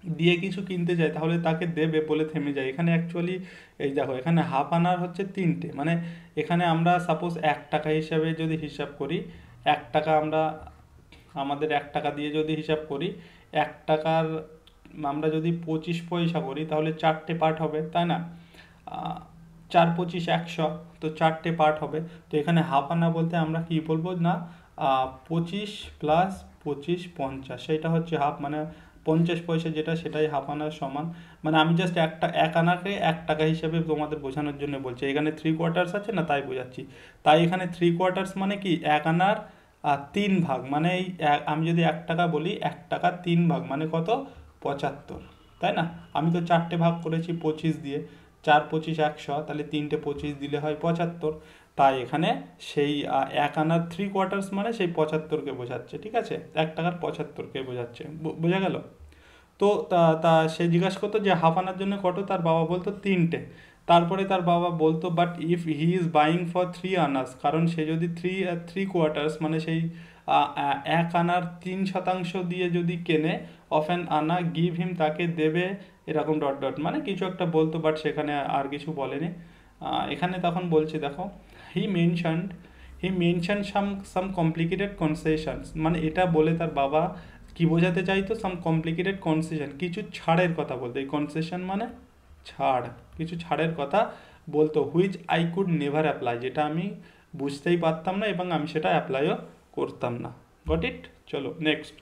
দিয়ে কিছু কিনতে যায় তাহলে তাকে দেবে বলে থেমে যায়। এখানে অ্যাকচুয়ালি এই দেখো এখানে হাফ আনার হচ্ছে 3টে, মানে এখানে আমরা সাপোজ 1 টাকা হিসাবে যদি হিসাব করি, 1 টাকা আমরা আমাদের 1 টাকা দিয়ে যদি হিসাব করি, 1 টাকার আমরা যদি 25 পয়সা করি তাহলে 4টে পার্ট হবে, তাই না? 4 25 100, তো 4টে পার্ট হবে। তো এখানে হাফ আনা বলতে আমরা কি বলবো না, 25 প্লাস 25 50, সেটা হচ্ছে হাফ, মানে 50 পয়সা যেটা সেটাই হাফ আনার সমান। মানে আমি জাস্ট 1 আনাকে 1 টাকা হিসেবে তোমাদের বোঝানোর জন্য বলছি। এখানে 3 কোয়ার্টার্স আছে না, তাই বোঝাচ্ছি। তাই এখানে 3 কোয়ার্টার্স মানে কি 1 আনার 3 ভাগ, মানে এই আমি যদি 1 টাকা বলি 1 টাকা 3 ভাগ মানে কত, 75, তাই না? আমি তো 4টে ভাগ করেছি 25 দিয়ে, 4 25 100, তাহলে 3টে 25 দিলে হয় 75। তাই এখানে সেই 1 আনার 3 কোয়ার্টার্স মানে সেই 75কে বোঝাচ্ছে, ঠিক আছে? 1 টাকার 75কে বোঝাচ্ছে, বোঝা গেল? তো তা তা সে জিজ্ঞাসা করতো যে হাফ আনার জন্য কত, তার বাবা বলতো 3টে। তারপরে তার বাবা বলতো but if he is buying for 3 earners, কারণ সে যদি 3 কোয়ার্টার্স মানে সেই 1 আনার 3 শতাংশ দিয়ে যদি কেনে, অফ অ্যান আনা, গিভ হিম, তাকে দেবে, এরকম ডট ডট মানে কিছু একটা বলতো, বাট সেখানে আর কিছু বলেনি। এখানে তখন বলছে দেখো, হি মেনশনড সাম কমপ্লিকেটেড কনসেশনস, মানে এটা বলে তার বাবা কি বোঝাতে চাইতো, সাম কমপ্লিকেটেড কনসেশন, কিছু ছাড়ের কথা বলতো। এই কনসেশন মানে ছাড়, কিছু ছাড়ের কথা বলতো, which I could never apply, যেটা আমি বুঝতেই পারতাম না এবং আমি সেটা অ্যাপ্লাইও করতাম না। Got it? চলো next.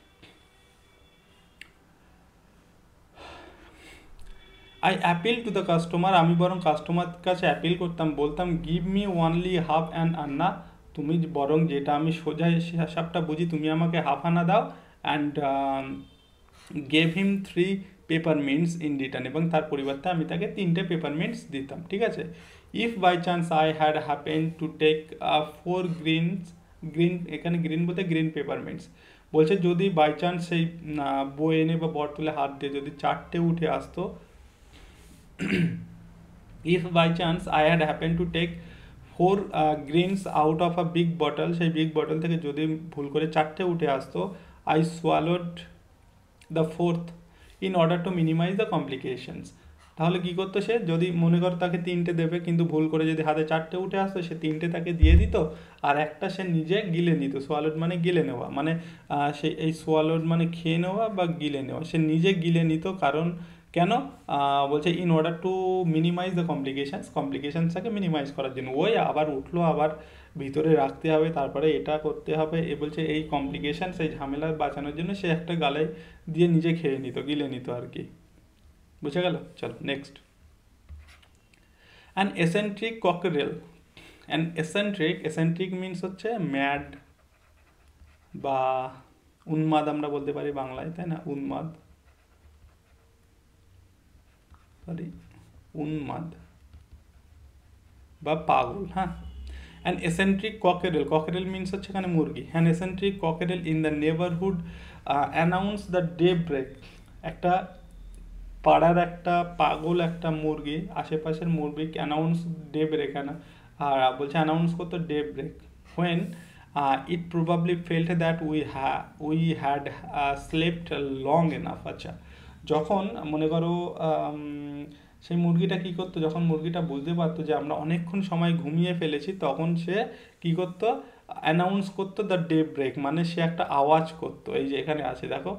I appeal to the customer, আমি বরং কাস্টমার কাছে অ্যাপিল করতাম, বলতাম give me only half an anna, তুমি বরং যেটা আমি সোজা হিসাবটা বুঝি তুমি আমাকে হাফ আনা দাও, and gave him 3 peppermints in return, এবং তার পরিবর্তে আমি তাকে 3টে পেপারমিন্টস দিতাম, ঠিক আছে? If by chance I had happen to take 4 green, এখানে গ্রিন বলতে গ্রিন পেপারমিন্টস, বলছে যদি বাই চান্স সেই বই এনে বা বটতলে হাত দিয়ে যদি 4টে উঠে আসতো, if by chance I had happened to take 4 greens out of a big bottle, সেই বিগ বটল থেকে যদি ভুল করে 4টে উঠে আসতো, I swallowed the fourth in order to minimize the complications, তাহলে কি করতো সে, যদি মনে করো তাকে 3টে দেবে কিন্তু ভুল করে যদি হাতে 4টে উঠে আসতো, সে 3টে তাকে দিয়ে দিত আর একটা সে নিজে গিলে নিত। সোয়ালোড মানে গিলে নেওয়া, মানে সে এই সোয়ালোড মানে খেয়ে নেওয়া বা গিলে নেওয়া, সে নিজে গিলে নিত। কারণ কেন বলছে, in order to minimize the কমপ্লিকেশনসটাকে মিনিমাইজ করার জন্য, ওই আবার উঠলো, আবার ভিতরে রাখতে হবে, তারপরে এটা করতে হবে, এ বলছে এই কমপ্লিকেশন সেই ঝামেলা বাঁচানোর জন্য সে একটা গালে দিয়ে নিজে খেয়ে নিত, গিলে নিত আর কি। বুঝে গেল? চলো next. An eccentric cockerel, an eccentric means হচ্ছে ম্যাড বা উন্মাদ আমরা বলতে পারি বাংলায়, তাই না? উন্মাদ বা পাগল, হ্যাঁ। অ্যান এসেন্ট্রিক ককেরেল মিনস হচ্ছে এখানে মুরগি। An eccentric cockerel in the neighbourhood announce the day break, একটা পাড়ার একটা পাগল একটা মুরগি, আশেপাশের মুরগি অ্যানাউন্স ডে ব্রেক, আর বলছে অ্যানাউন্স করতো daybreak, when it probably felt that we had slept long enough. আচ্ছা, যখন মনে করো সেই মুরগিটা কী করতো, যখন মুরগিটা বুঝতে পারতো যে আমরা অনেকক্ষণ সময় ঘুমিয়ে ফেলেছি, তখন সে কী করতো, অ্যানাউন্স করতো দ্য ডে ব্রেক, মানে সে একটা আওয়াজ করতো। এই যে এখানে আছে দেখো,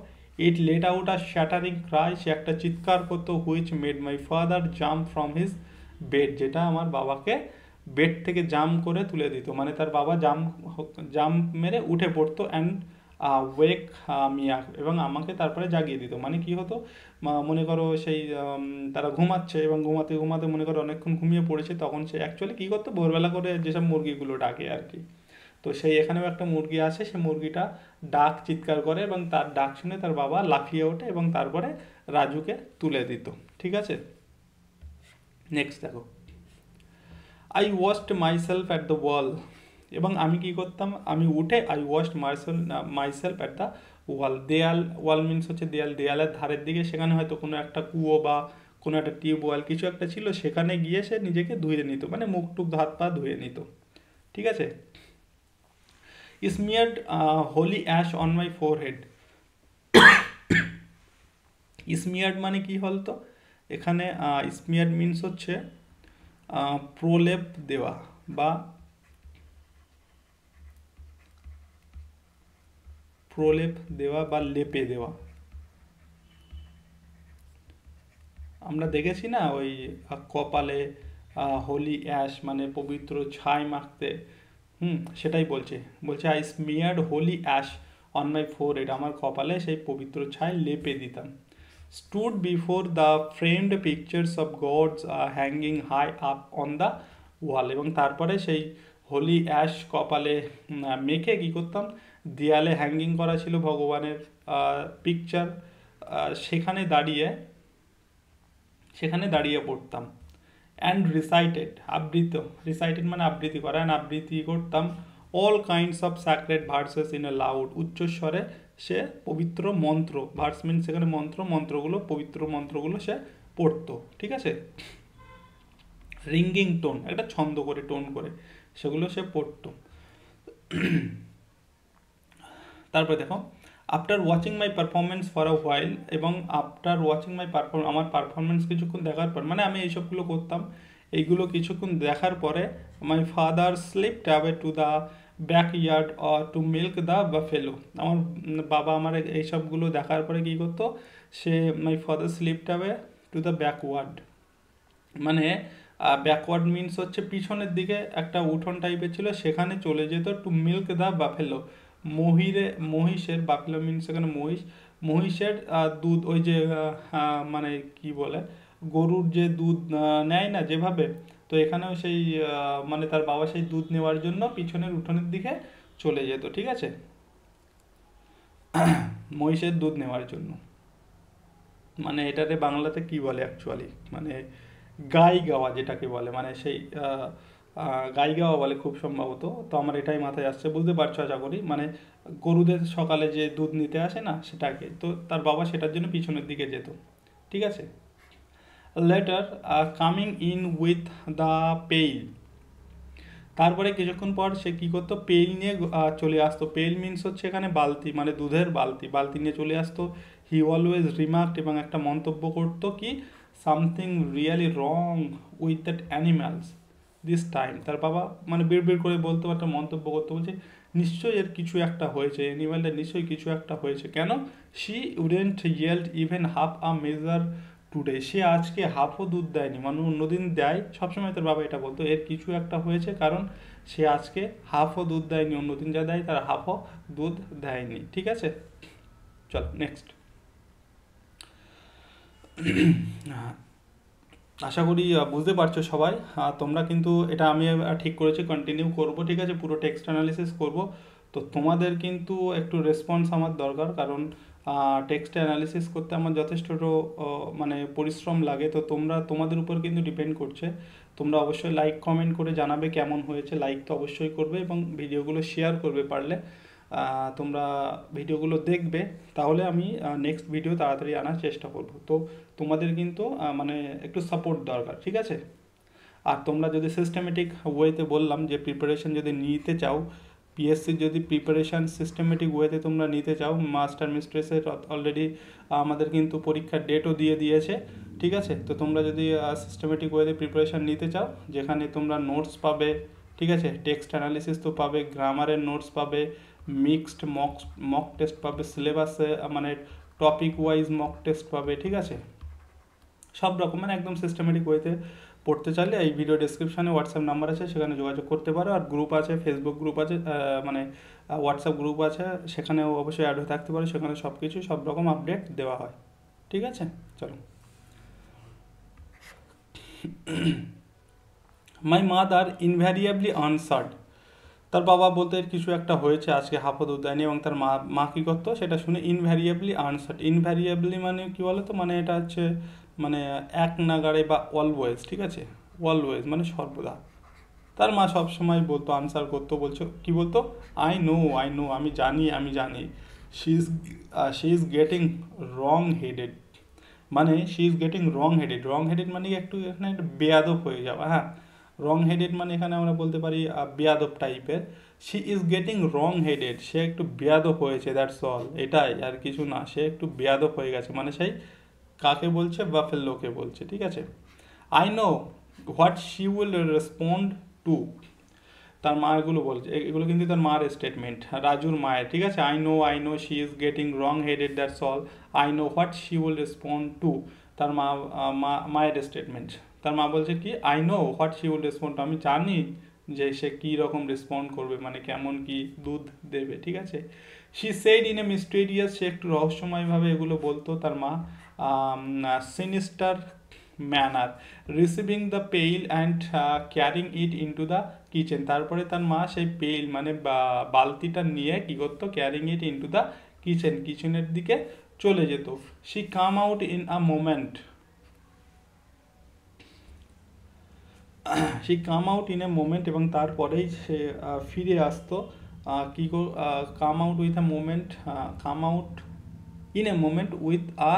it let out a shattering cry, সে একটা চিৎকার করতো, which made my father jump from his bed, যেটা আমার বাবাকে বেড থেকে জাম্প করে তুলে দিত, মানে তার বাবা জাম্প মেরে উঠে পড়তো, অ্যান্ড ওয়েক মিয়া, এবং আমাকে তারপরে জাগিয়ে দিত। মানে কি হতো, মনে করো সেই তারা ঘুমাচ্ছে এবং ঘুমাতে ঘুমাতে মনে করো অনেকক্ষণ ঘুমিয়ে পড়েছে, তখন সে অ্যাকচুয়ালি কী করতো, ভোরবেলা করে যেসব মুরগিগুলো ডাকে আর কি, তো সেই এখানেও একটা মুরগি আছে, সে মুরগিটা ডাক চিৎকার করে এবং তার ডাক শুনে তার বাবা লাফিয়ে ওঠে এবং তারপরে রাজুকে তুলে দিত। ঠিক আছে, নেক্সট দেখো, I washed myself at the wall, এবং আমি কি করতাম, আমি উঠে I washed myself at the wall, wall means হচ্ছে দেয়াল, দেয়ালের ধারের দিকে, সেখানে হয়তো কোনো একটা কুয়ো বা কোনো একটা টিউবওয়েল কিছু একটা ছিল, সেখানে গিয়ে সে নিজেকে ধুয়ে নিত, মানে মুখ টুক হাত পা ধুয়ে নিত। ঠিক আছে। Smeared holy ash on my forehead. Smeared মানে কি বলতো, এখানে স্মিয়ার্ড মিনস হচ্ছে প্রলেপ দেওয়া বা প্রলেপ দেওয়া বা লেপে দেওয়া। আমরা দেখেছি না ওই কপালে হোলি অ্যাশ মানে পবিত্র ছাই মাখতে, সেটাই বলছে। বলছে I smeared holy ash on my forehead, আমার কপালে সেই পবিত্র ছাই লেপে দিতাম। Stood before the framed pictures of gods hanging high up on the wall, এবং তারপরে সেই হোলি অ্যাশ কপালে মেখে কী করতাম, দেয়ালে হ্যাঙ্গিং করা ছিল ভগবানের পিকচার, সেখানে দাঁড়িয়ে পড়তাম। অ্যান্ড রিসাইটেড, রিসাইটেড মানে আবৃত্তি করা, অ্যান্ড আবৃত্তি করতাম all kinds of sacred versus in a loud, উচ্চস্বরে সে পবিত্র মন্ত্র, ভার্স মিন সেখানে মন্ত্রগুলো, পবিত্র মন্ত্রগুলো সে পড়তো। ঠিক আছে। রিঙ্গিং টোন, একটা ছন্দ করে টোন করে সেগুলো সে পড়তো। তারপরে দেখো, after watching my performance for a while, এবং আফটার ওয়াচিং মাই আমার পারফরমেন্স কিছুক্ষণ দেখার পর, মানে আমি এইসবগুলো করতাম, এইগুলো কিছুক্ষণ দেখার পরে my father slipped away to the back yard to milk the buffalo, আমার বাবা আমার এইসবগুলো দেখার পরে কী করতো, সে my father slipped away to the backward, মানে ব্যাকওয়ার্ড মিনস হচ্ছে পিছনের দিকে একটা উঠোন টাইপের ছিল, সেখানে চলে যেত, টু মিল্ক দ্য বাফেলো, মহিষের, বাফেলো মিনস সেখানে মহিষের দুধ, ওই যে মানে কি বলে, গরুর যে দুধ নেয় না যেভাবে, তো এখানেও সেই মানে তার বাবা সেই দুধ নেওয়ার জন্য পিছনের উঠোনের দিকে চলে যেত। ঠিক আছে। মহিষের দুধ নেওয়ার জন্য, মানে এটাতে বাংলাতে কি বলে অ্যাকচুয়ালি, মানে গাই গাওয়া যেটাকে বলে, মানে সেই গাই গাওয়া বলে খুব সম্ভবত, তো আমার এটাই মাথায় আসছে, বুঝতে পারছো আশা করি, মানে গরুদের সকালে যে দুধ নিতে আসে না সেটাকে, তো তার বাবা সেটার জন্য পিছনের দিকে যেত। ঠিক আছে। Letter coming in with the pale, তারপরে কিছুক্ষণ পর সে কী করতো, পেইল নিয়ে চলে আসতো। পেইল মিনস হচ্ছে এখানে বালতি, মানে দুধের বালতি নিয়ে চলে আসতো। হি অলওয়েজ রিমার্কড, এবং একটা মন্তব্য করতো কি, something really wrong with that animals this time, তার বাবা মানে বিড় করে বলতো, একটা মন্তব্য করতে বলছে, নিশ্চয়ই এর কিছু একটা হয়েছে, অ্যানিম্যালটা নিশ্চয়ই কিছু একটা হয়েছে। কেন, she wouldn't yield even half a measure today, সে আজকে হাফও দুধ দেয়নি, মানে অন্যদিন দেয় সবসময়, তার বাবা এটা বলতো, এর কিছু একটা হয়েছে, কারণ সে আজকে হাফও দুধ দেয়নি, অন্যদিন যা দেয় তার হাফও দুধ দেয়নি। ঠিক আছে। চল নেক্সট। আশা করি বুঝতে পারছো সবাই। তোমরা কিন্তু এটা আমি ঠিক করেছি, কন্টিনিউ করব। ঠিক আছে, পুরো টেক্সট অ্যানালিসিস করব। তো তোমাদের কিন্তু একটু রেসপন্স আমার দরকার, কারণ টেক্সট অ্যানালিসিস করতে আমার যথেষ্ট মানে পরিশ্রম লাগে, তো তোমাদের উপর কিন্তু ডিপেন্ড করছে। তোমরা অবশ্যই লাইক কমেন্ট করে জানাবে কেমন হয়েছে, লাইক তো অবশ্যই করবে, এবং ভিডিওগুলো শেয়ার করবে পারলে। তোমরা ভিডিওগুলো দেখবে, তাহলে আমি নেক্সট ভিডিও তাড়াতাড়ি আনার চেষ্টা করব। তো তোমাদের কিন্তু মানে একটু সাপোর্ট দরকার। ঠিক আছে। আর তোমরা যদি সিস্টেমেটিক ওয়েতে, বললাম যে প্রিপারেশন যদি নিতে চাও, পিএসসির যদি প্রিপারেশান সিস্টেমেটিক ওয়েতে তোমরা নিতে চাও, মাস্টার মিস্ট্রেসের অলরেডি আমাদের কিন্তু পরীক্ষার ডেটও দিয়ে দিয়েছে। ঠিক আছে। তো তোমরা যদি সিস্টেমেটিক ওয়েতে প্রিপারেশান নিতে চাও, যেখানে তোমরা নোটস পাবে, ঠিক আছে, টেক্সট অ্যানালিসিস তো পাবে, গ্রামারের নোটস পাবে, মিক্সড মক টেস্ট পাবে, সিলেবাসে মানে টপিক ওয়াইজ মক টেস্ট পাবে। ঠিক আছে। সব রকম মানে একদম সিস্টেমেটিক ওয়েতে পড়তে চাইলে এই ভিডিও ডেসক্রিপশানে হোয়াটসঅ্যাপ নাম্বার আছে, সেখানে যোগাযোগ করতে পারো। আর গ্রুপ আছে, ফেসবুক গ্রুপ আছে, মানে হোয়াটসঅ্যাপ গ্রুপ আছে, সেখানেও অবশ্যই অ্যাড হয়ে থাকতে পারো, সেখানে সব কিছু সব রকম আপডেট দেওয়া হয়। ঠিক আছে। চলো। মাই মাদার ইনভ্যারিয়েবলি আনসার্ড, তার বাবা বলতে কিছু একটা হয়েছে, আজকে হাফও দুধ দেয়নি, এবং তার মা কী করতো সেটা শুনে ইনভ্যারিয়েবলি আনসার্ড। ইনভ্যারিয়েবলি মানে কী বলো তো, মানে এটা হচ্ছে মানে এক নাগাড়ে বা অলওয়েজ। ঠিক আছে। অলওয়েজ মানে সর্বদা। তার মা সবসময় বলতো, আনসার করতো, বলছো কী বলতো, আই নো, আমি জানি। She is getting wrong headed, মানে she is getting wrong headed. Wrong headed মানে একটু এখানে একটা বেয়াদব হয়ে যাওয়া, হ্যাঁ। রং হেডেড মানে এখানে আমরা বলতে পারি বেয়াদব টাইপের। She is getting wrong headed, সে একটু বেয়াদব হয়েছে, দ্যাটস অল, এটাই আর কিছু না, সে একটু বেয়াদব হয়ে গেছে, মানে সেই কাকে বলছে, বাফেলোকে বলছে, ঠিক আছে। I know what she will respond two, তার মা এগুলো বলছে, এগুলো কিন্তু তার মার স্টেটমেন্ট, রাজুর মায়ের, ঠিক আছে। I know she is getting wrong headed, that's all, I know what she will respond two, তার মায়ের স্টেটমেন্ট। তার মা বলছে কি, I know what she will respond two, আমি জানি যে সে কী রকম রেসপন্ড করবে, মানে কেমন কি দুধ দেবে, ঠিক আছে। She said in a mysterious, সে একটু রহস্যময়ভাবে এগুলো বলতো তার মা, sinister manner, receiving the pail and carrying it into the kitchen, তারপরে তার মা সেই পেইল মানে বালতিটা নিয়ে কী করতো, ক্যারিং ইট ইনটু দ্য কিচেনের দিকে চলে যেত। She come out in a moment, she come out in a moment, এবং তারপরেই সে ফিরে আসতো, কী come out with a moment, come out in a moment with a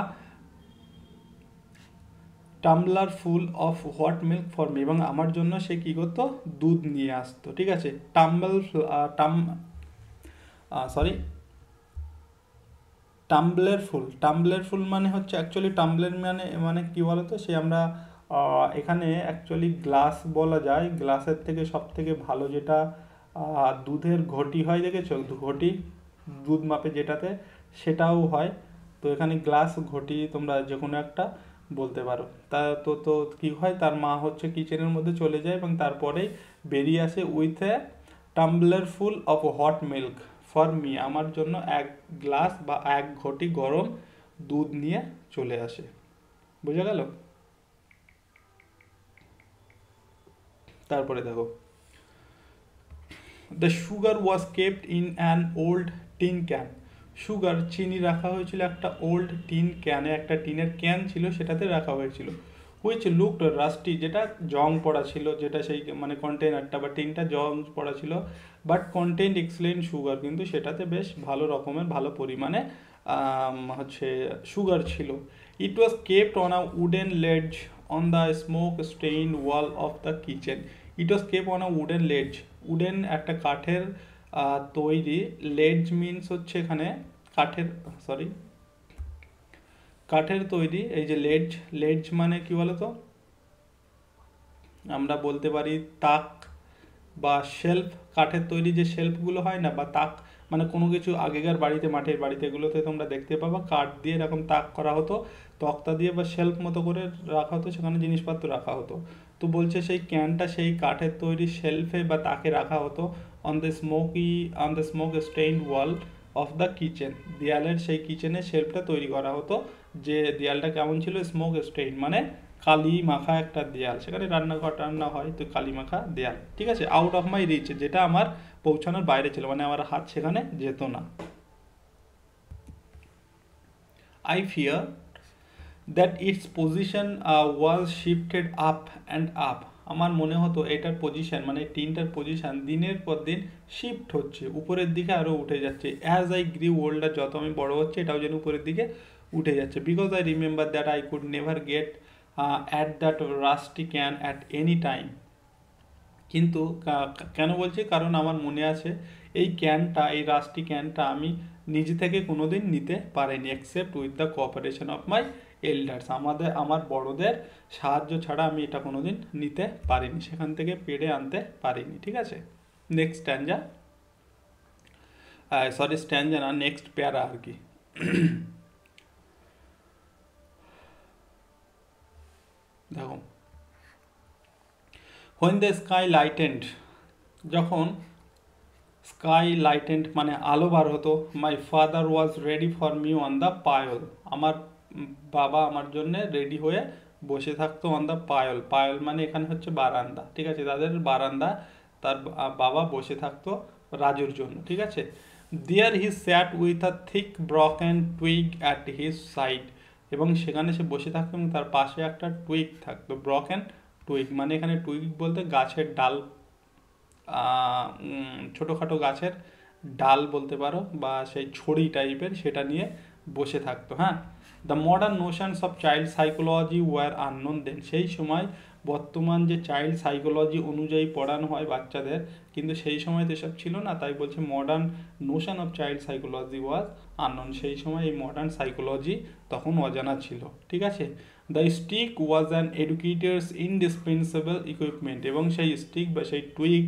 tumbler full of what milk for me, এবং আমার জন্য সে কী করতো, দুধ নিয়ে আসতো, ঠিক আছে। সরি টাম্বলার ফুল মানে হচ্ছে অ্যাকচুয়ালি টাম্বলার মানে মানে কী বলতো, সে আমরা এখানে অ্যাকচুয়ালি গ্লাস বলা যায়, গ্লাসের থেকে সব থেকে ভালো যেটা দুধের ঘটি হয়, দেখেছো ঘটি, দুধ মাপে যেটাতে, সেটাও হয়। তো এখানে গ্লাস ঘটি তোমরা যে কোনো একটা বলতে পারো। তা তো কী হয়, তার মা হচ্ছে কিচেনের মধ্যে চলে যায় এবং তারপরেই বেরিয়ে আসে with a tumbler full of hot milk for me, আমার জন্য এক গ্লাস বা এক ঘটি গরম দুধ নিয়ে চলে আসে। বুঝা গেল? তারপরে দেখো, the sugar was kept in an old tin can, sugar চিনি রাখা হয়েছিল একটা ওল্ড টিন ক্যানে, একটা টিনের ক্যান ছিল, সেটাতে রাখা হয়েছিল। হুইচ লুকড রাস্টি, যেটা জং পড়া ছিল, যেটা সেই মানে কন্টেনারটা বা টিনটা জং পড়া ছিল, বাট কন্টেন্ট এক্সেলেন্ট সুগার, কিন্তু সেটাতে বেশ ভালো রকমের ভালো পরিমাণে হচ্ছে সুগার ছিল। It was kept on a wooden ledge on the smoke stain wall of the kitchen, it was kept on a wooden ledge, wooden একটা কাঠের তৈরি, লেডজ মিনস হচ্ছে এখানে কাঠের, সরি কাঠের তৈরি, এই যে লেডজ মানে কি বলতো, আমরা বলতে পারি তাক বা শেলফ, কাঠের তৈরি যে শেলফগুলো হয় না, বা তাক মানে কোনো কিছু আগেকার বাড়িতে, মাটির বাড়িতে এগুলোতে তোমরা দেখতে পাবা কাঠ দিয়ে এরকম তাক করা হতো, তক্তা দিয়ে বা শেলফ মতো করে রাখা হতো, সেখানে জিনিসপত্র রাখা হতো। তো বলছে সেই ক্যানটা সেই কাঠের তৈরি শেলফে বা তাকে রাখা হতো, on the smoke stained wall of the kitchen, দেয়ালের সেই কিচেনের শেলফটা তৈরি করা হতো, যে দেয়ালটা কেমন ছিল, স্মোক স্টেইন মানে কালি মাখা একটা দেয়াল, সেখানে রান্নাঘর টান্না হয়, তো কালি মাখা দেয়াল, ঠিক আছে। আউট অফ মাই রিচ, যেটা আমার পৌঁছানোর বাইরে ছিল, মানে আমার হাত সেখানে যেত না। I fear that it's position was shifted up and up, আমার মনে হতো এটার পজিশন মানে টিনটার পজিশন দিনের পর দিন শিফট হচ্ছে, উপরের দিকে আরও উঠে যাচ্ছে। অ্যাজ আই গ্রিউ ওল্ডার, যত আমি বড় হচ্ছে এটাও যেন উপরের দিকে উঠে যাচ্ছে। Because I remember that I could never gate at that rusty can at any time, কিন্তু কেন বলছি, কারণ আমার মনে আছে এই ক্যানটা, এই রাস্টি ক্যানটা আমি নিজে থেকে কোনোদিন নিতে পারিনি, except with the cooperation of my elders, আমার বড়দের সাহায্য ছাড়া আমি এটা কোনোদিন নিতে পারিনি, সেখান থেকে পেড়ে আনতে পারিনি, ঠিক আছে। নেক্সট স্ট্যাঞ্জা, সরি স্ট্যাঞ্জা না, নেক্সট প্যারা আর কি। দেখো, when the sky lightened, যখন স্কাই লাইটেন্ড মানে আলো বার হতো, my father was ready for me on the pyol, আমার বাবা আমার জন্য রেডি হয়ে বসে থাকতো অন দ্য পায়ল, পায়ল মানে এখানে হচ্ছে বারান্দা, ঠিক আছে, তাদের বারান্দা, তার বাবা বসে থাকতো রাজুর জন্য, ঠিক আছে। There he sat with a thick broken twig at his side, এবং সেখানে সে বসে থাকতো এবং তার পাশে একটা টুইগ থাকতো, ব্রকেন টুইগ মানে এখানে টুইগ বলতে গাছের ডাল, ছোটোখাটো গাছের ডাল বলতে পারো, বা সেই ছড়ি টাইপের, সেটা নিয়ে বসে থাকতো, হ্যাঁ। The modern notions of child psychology were unknown then, সেই সময় বর্তমান যে চাইল্ড সাইকোলজি অনুযায়ী পড়ানো হয় বাচ্চাদের, কিন্তু সেই সময় তো এসব ছিল না, তাই বলছে modern Notion of child psychology was unknown, সেই সময় এই মডার্ন সাইকোলজি তখন অজানা ছিল, ঠিক আছে। The stick was an educators indispensable equipment, এবং সেই স্টিক বা সেই টুইক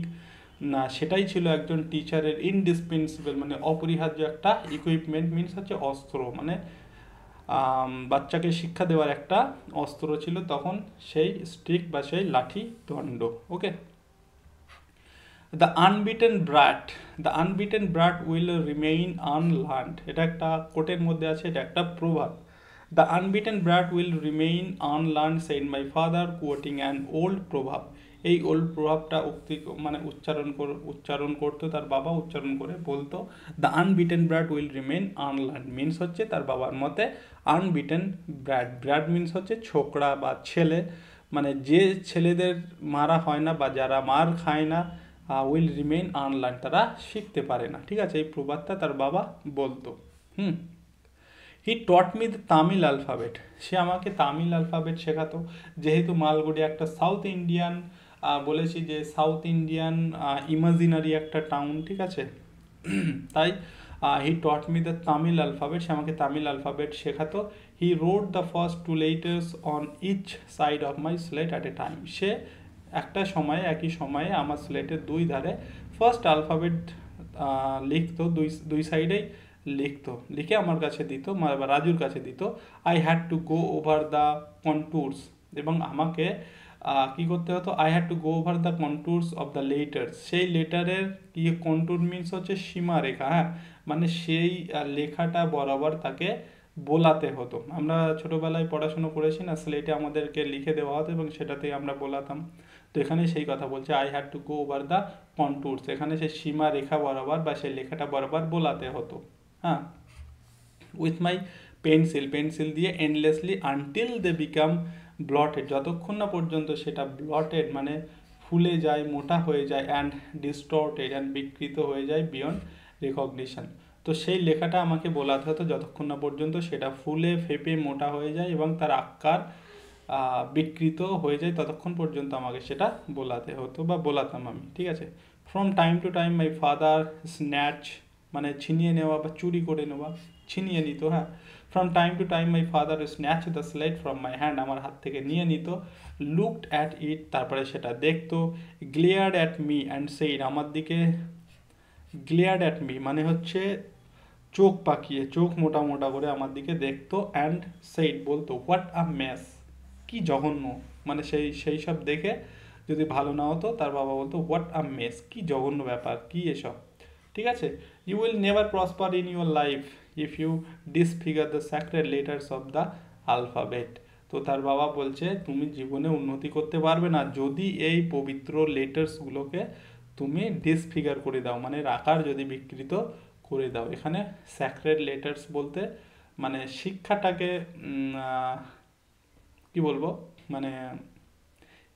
না, সেটাই ছিল একজন টিচারের ইনডিসপেন্সেবল মানে অপরিহার্য একটা ইকুইপমেন্ট, মিনস হচ্ছে অস্ত্র, মানে বাচ্চাকে শিক্ষা দেওয়ার একটা অস্ত্র ছিল তখন সেই স্টিক বা সেই লাঠি দণ্ড। Okay, the unbeaten brat, the unbeaten brat will remain unlearned, এটা একটা কোটের মধ্যে আছে, এটা একটা প্রভাব। The unbeaten brat will remain unlearned said my father quoting an old প্রভাব, এই ওল্ড প্রভাবটা উক্তি মানে উচ্চারণ করতো তার বাবা, উচ্চারণ করে বলতো the unbeaten brat will remain unlearn, means হচ্ছে তার বাবার মতে আনবিটেন ব্রাট, ব্রাট মিনস হচ্ছে ছোকরা বা ছেলে, মানে যে ছেলেদের মারা হয় না বা যারা মার খায় না, উইল রিমেইন আনলার্ন, তারা শিখতে পারে না, ঠিক আছে, এই প্রবাদটা তার বাবা বলতো। He taught me the Tamil alphabet, সে আমাকে তামিল অ্যালফাবেট শেখাতো, যেহেতু মালগুড়ি একটা সাউথ ইন্ডিয়ান, বলেছি যে সাউথ ইন্ডিয়ান ইমাজিনারি একটা টাউন, ঠিক আছে, তাই he taught me the Tamil alphabet, সে আমাকে তামিল অ্যালফাবেট শেখাতো। He wrote the first two letters on each side of my slate at a time, সে একটা সময়ে একই সময়ে আমার স্লেটের দুই ধারে ফার্স্ট অ্যালফাবেট লিখতো, দুই সাইডেই লিখতো, লিখে আমার কাছে দিত, রাজুর কাছে দিত। I had to go over the contours, এবং আমাকে কি করতে হতো, I had to go over the contours of the letters, সেই লেটারের কি কন্টুর মিনস হচ্ছে সীমারেখা, হ্যাঁ, মানে সেই লেখাটা বরাবর তাকে বোলাতে হতো। আমরা ছোটোবেলায় পড়াশুনো করেছি না, স্লেটে আমাদেরকে লিখে দেওয়া হতো এবং সেটাতেই আমরা বোলাতাম, তো এখানে সেই কথা বলছে I had to go over the contours, এখানে সেই সীমা রেখা বরাবর বা সেই লেখাটা বরাবর বোলাতে হতো, হ্যাঁ, উইথ মাই পেন্সিল, পেন্সিল দিয়ে endlessly until they became blotted, যতক্ষণ না পর্যন্ত সেটা ব্লটেড মানে ফুলে যায়, মোটা হয়ে যায়, অ্যান্ড ডিস্টর্টেড অ্যান্ড বিকৃত হয়ে যায় বিয়ন্ড রেকগনিশন, তো সেই লেখাটা আমাকে বোলাতে হতো যতক্ষণ না পর্যন্ত সেটা ফুলে ফেপে মোটা হয়ে যায় এবং তার আকার বিকৃত হয়ে যায়, ততক্ষণ পর্যন্ত আমাকে সেটা বোলাতে হতো বা বোলাতাম আমি, ঠিক আছে। From time to time my father snatch, মানে ছিনিয়ে নেওয়া বা চুরি করে নেওয়া, ছিনিয়ে নিত, হ্যাঁ, from time to time my father snatch the slate from my hand, আমার হাত থেকে নিয়ে নিত, লুকড অ্যাট ইট, তারপরে সেটা দেখতো, গ্লেয়ার্ড অ্যাট মি অ্যান্ড সেইড, আমার দিকে গ্লেয়ার্ড অ্যাট মি মানে হচ্ছে চোখ পাকিয়ে, চোখ মোটা মোটা করে আমার দিকে দেখতো, অ্যান্ড সেইড বলতো হোয়াট আ মেস, কি জঘন্য, মানে সেই সব দেখে যদি ভালো না হতো তার বাবা বলতো হোয়াট আ মেস, কি জঘন্য ব্যাপার, কি এসব, ঠিক আছে। You will never prosper in your life if you disfigure the sacred letters of the alphabet, তো তার বাবা বলছে তুমি জীবনে উন্নতি করতে পারবে না যদি এই পবিত্র লেটার্সগুলোকে তুমি ডিসফিগার করে দাও, মানে আকার যদি বিকৃত করে দাও। এখানে স্যাক্রেড লেটার্স বলতে মানে শিক্ষাটাকে কি বলবো, মানে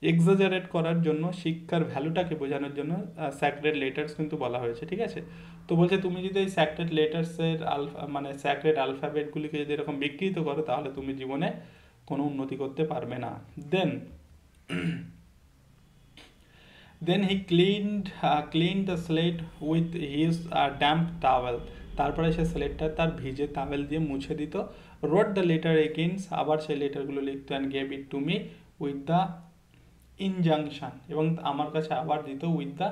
এক্সাজারেট করার জন্য, শিক্ষার ভ্যালুটাকে বোঝানোর জন্য স্যাক্রেড লেটার্স কিন্তু বলা হয়েছে, ঠিক আছে। তো বলছে তুমি যদি এই স্যাক্রেড লেটার্সের মানে স্যাক্রেড আলফাবেটগুলিকে যদি এরকম বিকৃত করো তাহলে তুমি জীবনে কোনো উন্নতি করতে পারবে না। Then he cleaned the slate with his damp towel, তারপরে সে স্লেটটা তার ভিজে টাওয়েল দিয়ে মুছে দিত, রোড দ্য লেটার এগেইনস, আবার সেই লেটারগুলো লিখতো, and gave it to me with the injunction, এবং আমার কাছে আবার দিত with the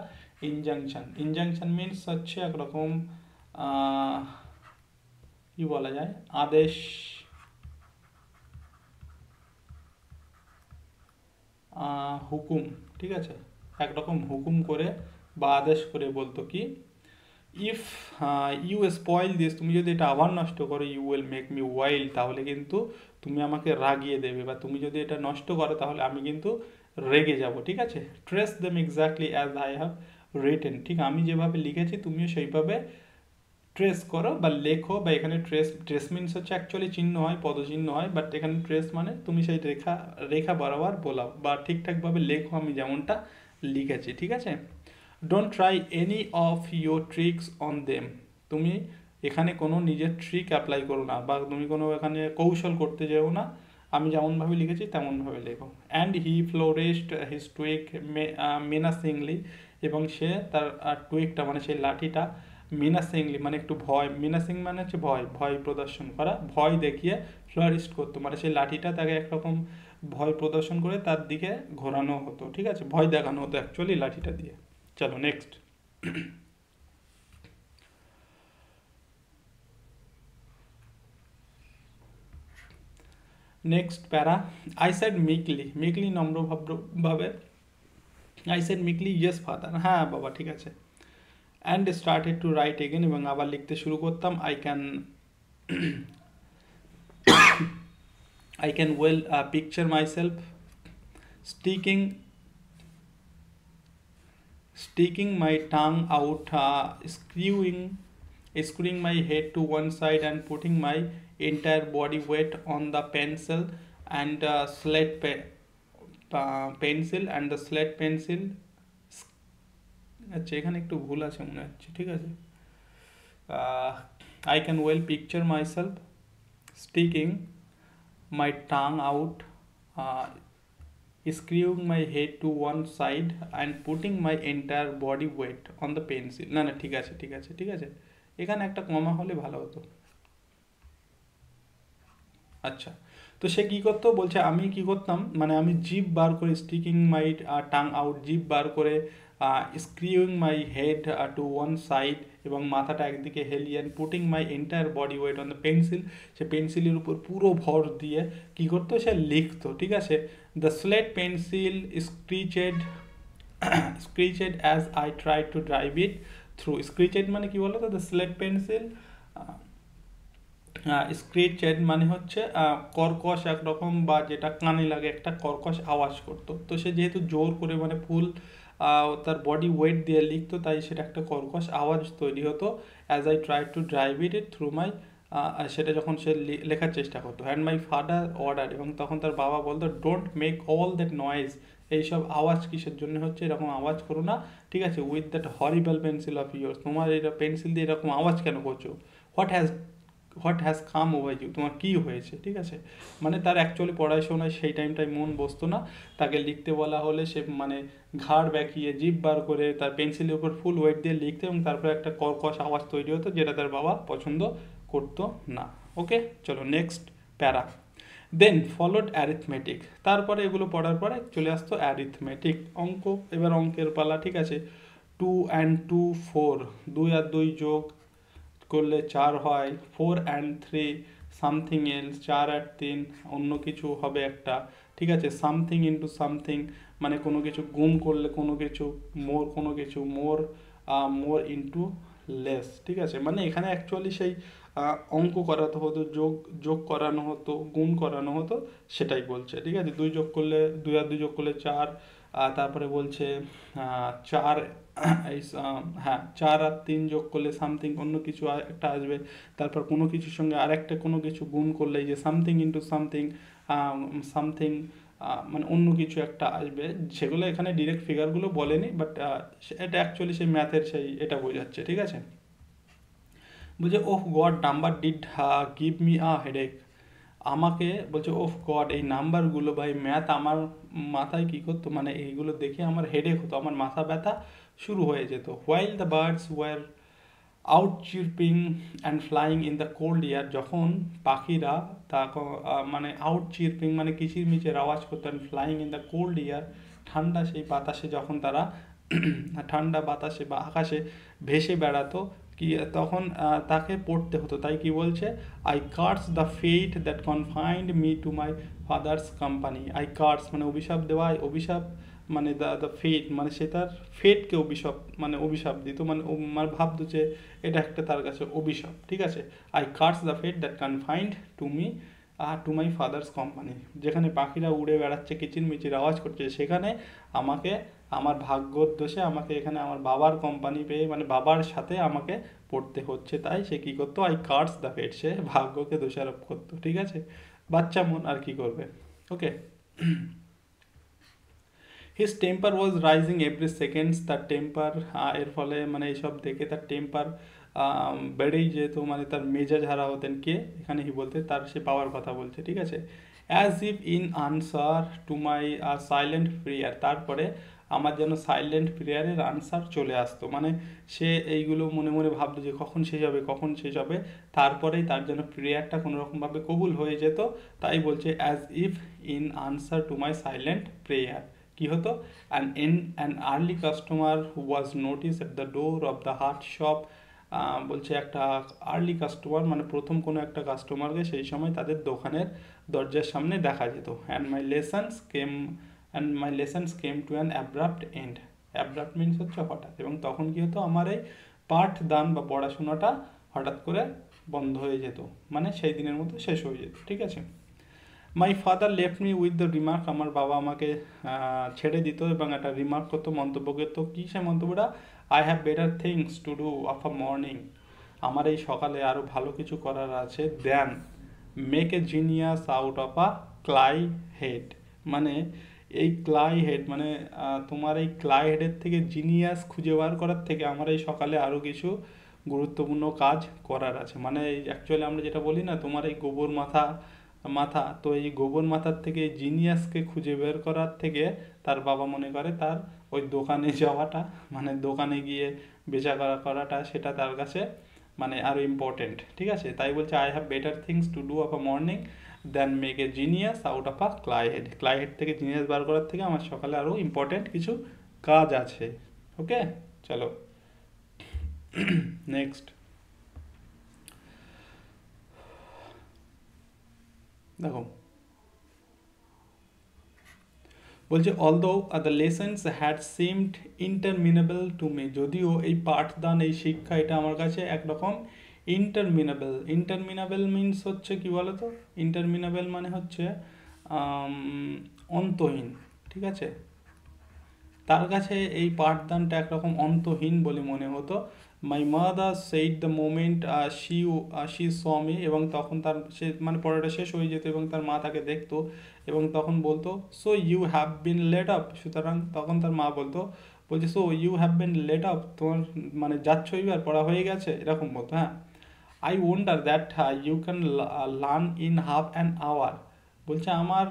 injunction. Injunction means হচ্ছে একরকম কি বলা যায়, আদেশ, হুকুম, ঠিক আছে, একরকম হুকুম করে বা আদেশ করে বলতো কি, ইফ ইউ স্পয়েল দিস, তুমি যদি এটা আবার নষ্ট করো, you will make me wild, তাহলে কিন্তু তুমি আমাকে রাগিয়ে দেবে, বা তুমি যদি এটা নষ্ট করো তাহলে আমি কিন্তু রেগে যাব, ঠিক আছে। Trace them exactly as I have written, ঠিক আমি যেভাবে লিখেছি তুমিও সেইভাবে ট্রেস করো বা লেখো, বা এখানে ট্রেস মিনস হচ্ছে অ্যাকচুয়ালি চিহ্ন হয়, পদচিহ্ন হয়, বাট এখানে ট্রেস মানে তুমি সেই রেখা বরাবর বলাও বা ঠিকঠাকভাবে লেখো আমি যেমনটা লিখেছি, ঠিক আছে। Don't try any of your tricks on them, তুমি এখানে কোনো নিজের ট্রিক অ্যাপ্লাই করো না, বা তুমি কোনো এখানে কৌশল করতে যেও না, আমি যেমনভাবে লিখেছি তেমনভাবে লেখো। অ্যান্ড হি ফ্লোরেস্ট হিজ টুইক মেনাসিংলি, এবং সে তার টুইকটা মানে সেই লাঠিটা মিনাসিংলি মানে একটু ভয়, মিনাসিং মানে হচ্ছে ভয়, ভয় প্রদর্শন করা, ভয় দেখিয়ে ফ্লোরিস্ট করতো, মানে সেই লাঠিটা তাকে একরকম ভয় প্রদর্শন করে তার দিকে ঘোরানো হতো, ঠিক আছে, ভয় দেখানো হতো অ্যাকচুয়ালি লাঠিটা দিয়ে। চলো next. Next para, I said meekly, meekly নম্র ভাবে, I said meekly yes father, হ্যাঁ বাবা ঠিক আছে। And started to write again, এবং আবার লিখতে শুরু করতাম। I can well picture myself sticking my tongue out, screwing my head to one side and putting my entire body weight on the pencil and slate pencil. আচ্ছা এখানে একটু ভুল আছে মনে হচ্ছে, ঠিক আছে। I can well picture myself sticking my tongue out, screwing my head to one side and putting my entire body weight on the pencil. না না ঠিক আছে ঠিক আছে ঠিক আছে, এখানে একটা কমা হলে ভালো হতো। আচ্ছা, তো সে কি করতো বলছে, আমি কি করতাম মানে আমি জিভ বার করে, স্টিকিং মাই টাং আউট, জিভ বার করে, screwing my head to one side, এবং মাথাটা একদিকে হেলিয়ে, and putting my entire body weight on the pencil, সে পেন্সিলের উপর পুরো ভর দিয়ে কি করতো, সে লিখতো, ঠিক আছে। The slate pencil screeched as I try to drive it through. Screeched মানে কি বলতো, দ্য স্লেট পেন্সিল স্ক্রিচেড মানে হচ্ছে কর্কশ একরকম, বা যেটা কানে লাগে একটা কর্কশ আওয়াজ করতো। তো সে যেহেতু জোর করে মানে ফুল তার বডি ওয়েট দিয়ে লিখতো, তাই সেটা একটা কর্কশ আওয়াজ তৈরি হতো। As I try to drive it through মাই, সেটা যখন সে লেখার চেষ্টা করতো। অ্যান্ড মাই ফাদার অর্ডার, এবং তখন তার বাবা বলতো, don't make all that noise, এইসব আওয়াজ কিসের জন্য হচ্ছে, এরকম আওয়াজ করো না, ঠিক আছে, with that horrible pencil of yours, তোমার এটা পেন্সিল দিয়ে এরকম আওয়াজ কেন করছো, what has come over you, তোমার কী হয়েছে, ঠিক আছে। মানে তার অ্যাকচুয়ালি পড়াশোনায় সেই টাইমটায় মন বসতো না, তাকে লিখতে বলা হলে সে মানে ঘাড় ব্যাকিয়ে জিভ বার করে তার পেন্সিলের উপর ফুল ওয়েট দিয়ে লিখতে, এবং তারপরে একটা কর্কশ আওয়াজ তৈরি হতো, যেটা তার বাবা পছন্দ করতো না। ওকে চলো নেক্সট প্যারা। দেন ফলোড অ্যারিথমেটিক, তারপরে এগুলো পড়ার পরে চলে আসতো অ্যারিথমেটিক, অঙ্ক। এবার অঙ্কের পালা, ঠিক আছে। 2 and 2 4, 2 আর 2 যোগ করলে 4 হয়। 4 and 3 সামথিং এলস, 4 আর 3 অন্য কিছু হবে একটা, ঠিক আছে। সামথিং ইন্টু সামথিং মানে কোনো কিছু গুণ করলে কোনো কিছু, কোনো কিছু মোর ইন্টু লেস, ঠিক আছে। মানে এখানে অ্যাকচুয়ালি সেই অঙ্ক করাতে হতো, যোগ করানো হতো, গুণ করানো হতো, সেটাই বলছে, ঠিক আছে। 2 যোগ করলে 2 আর 2 যোগ করলে 4, তারপরে বলছে 4 হ্যাঁ 4 আর 3 যোগ করলে সামথিং অন্য কিছু একটা আসবে, তারপর কোনো কিছুর সঙ্গে আরেকটা কোনো কিছু গুণ করলে যে সামথিং ইন্টু সামথিং, সামথিং মানে অন্য কিছু একটা আসবে, সেগুলো এখানে ডিরেক্ট ফিগারগুলো বলেনি, বাট এটা অ্যাকচুয়ালি সেই ম্যাথের সেই এটা বোঝাচ্ছে, ঠিক আছে। বলছে oh God number did give me a headache, আমাকে বলছে ওফ গড এই নাম্বারগুলো বা এই ম্যাথ আমার মাথায় কী করতো, মানে এইগুলো দেখে আমার হেডেক হতো, আমার মাথা ব্যথা শুরু হয়ে যেত। While the birds were out chirping and flying in the cold air, যখন পাখিরা মানে আউট চিরপিং মানে কিচিরমিচির আওয়াজ করতো, and flying in the cold air ঠান্ডা সেই বাতাসে যখন তারা ঠান্ডা বাতাসে বা আকাশে ভেসে বেড়াতো, কি তখন তাকে পড়তে হতো। তাই কি বলছে, I curse the fate that confined me to my father's company. I curse মানে অভিশাপ দেওয়া, অভিশাপ মানে দ্য ফেট মানে সে তার ফেটকে অভিশাপ দিত, মানে ভাবতো যে এটা একটা তার কাছে অভিশাপ, ঠিক আছে। I curse the fate that confined to my father's company, যেখানে পাখিরা উড়ে বেড়াচ্ছে কিচিরমিচির আওয়াজ করছে, সেখানে আমাকে আমার ভাগ্যর দোষে আমাকে এখানে আমার বাবার কোম্পানি পেয়ে মানে বাবার সাথে আমাকে পড়তে হচ্ছে। তাই সে কী করতো, আই কার্স দ্য ফেট, সে ভাগ্যকে দোষারোপ করতো, ঠিক আছে। বাচ্চা মন আর কি করবে। ওকে, হিজ টেম্পার ওয়াজ রাইজিং এভরি সেকেন্ডস, তার টেম্পার এর ফলে মানে এইসব দেখে তার টেম্পার বেড়েই যেত, মানে তার মেজাজ হারা হতেন। কে এখানে কি বলতে, তার সে পাওয়ার কথা বলছে, ঠিক আছে। As if in answer to my silent prayer, তারপরে আমার যেন সাইলেন্ট প্রেয়ারের আনসার চলে আসতো, মানে সে এইগুলো মনে মনে ভাবতো যে কখন শেষ হবে, কখন শেষ হবে, তারপরেই তার যেন প্রেয়ারটা কোনোরকমভাবে কবুল হয়ে যেত। তাই বলছে as if in answer to my silent prayer কি হতো, an early customer was notice at the door of the heart shop. বলছে একটা আর্লি কাস্টমার মানে প্রথম কোনো একটা কাস্টমারকে সেই সময় তাদের দোকানের দরজার সামনে দেখা যেত। And my lessons came to an abrupt end. Abrupt means হচ্ছে হঠাৎ, এবং তখন কি হতো, আমার এই পাঠদান বা পড়াশোনাটা হঠাৎ করে বন্ধ হয়ে যেত, মানে সেই দিনের মতো শেষ হয়ে যেত, ঠিক আছে। My father left me with the remark, আমার বাবা আমাকে ছেড়ে দিত এবং একটা রিমার্ক করতো, মন্তব্য করতো। কী সে মন্তব্যটা, I have better things to do of a morning, আমার এই সকালে আরও ভালো কিছু করার আছে, then make a genius out of a clay head. মানে এই ক্লাই হেড মানে তোমার এই ক্লাই হেডের থেকে জিনিয়াস খুঁজে বার করার থেকে আমার এই সকালে আরও কিছু গুরুত্বপূর্ণ কাজ করার আছে। মানে অ্যাকচুয়ালি আমরা যেটা বলি না, তোমার এই গোবর মাথা মাথা, তো এই গোবর মাথার থেকে জিনিয়াসকে খুঁজে বের করার থেকে তার বাবা মনে করে তার ওই দোকানে যাওয়াটা, মানে দোকানে গিয়ে বেচা করাটা, সেটা তার কাছে মানে আরও ইম্পর্টেন্ট, ঠিক আছে। তাই বলছে I have better things to do of a morning then make a genius out of a clay head. Clay head থেকে জিনিয়াস বার করার থেকে আমার সকালে আরও ইম্পর্টেন্ট কিছু কাজ আছে। ওকে, চলো নেক্সট দেখো, বলছে although the lessons had seemed interminable to me, যদিও এই পাঠদান এই শিক্ষা এটা আমার কাছে একরকম ইন্টারমিনেবল। ইন্টারমিনেবল মিনস হচ্ছে কি বলতো, ইন্টারমিনেবল মানে হচ্ছে অন্তহীন, ঠিক আছে। তার কাছে এই পাঠদানটা একরকম অন্তহীন বলে মনে হতো। My mother said the moment she saw me, এবং তখন তার সে মানে পড়াটা শেষ হয়ে যেত এবং তার মা তাকে দেখতো এবং তখন বলতো so you have been let up, সুতরাং তখন তার মা বলতো, বলছে so you have been let up, তোমার মানে যাচ্ছ এবার, পড়া হয়ে গেছে, এরকম বলতো। হ্যাঁ, I wonder that you can learn in half an hour, বলছে আমার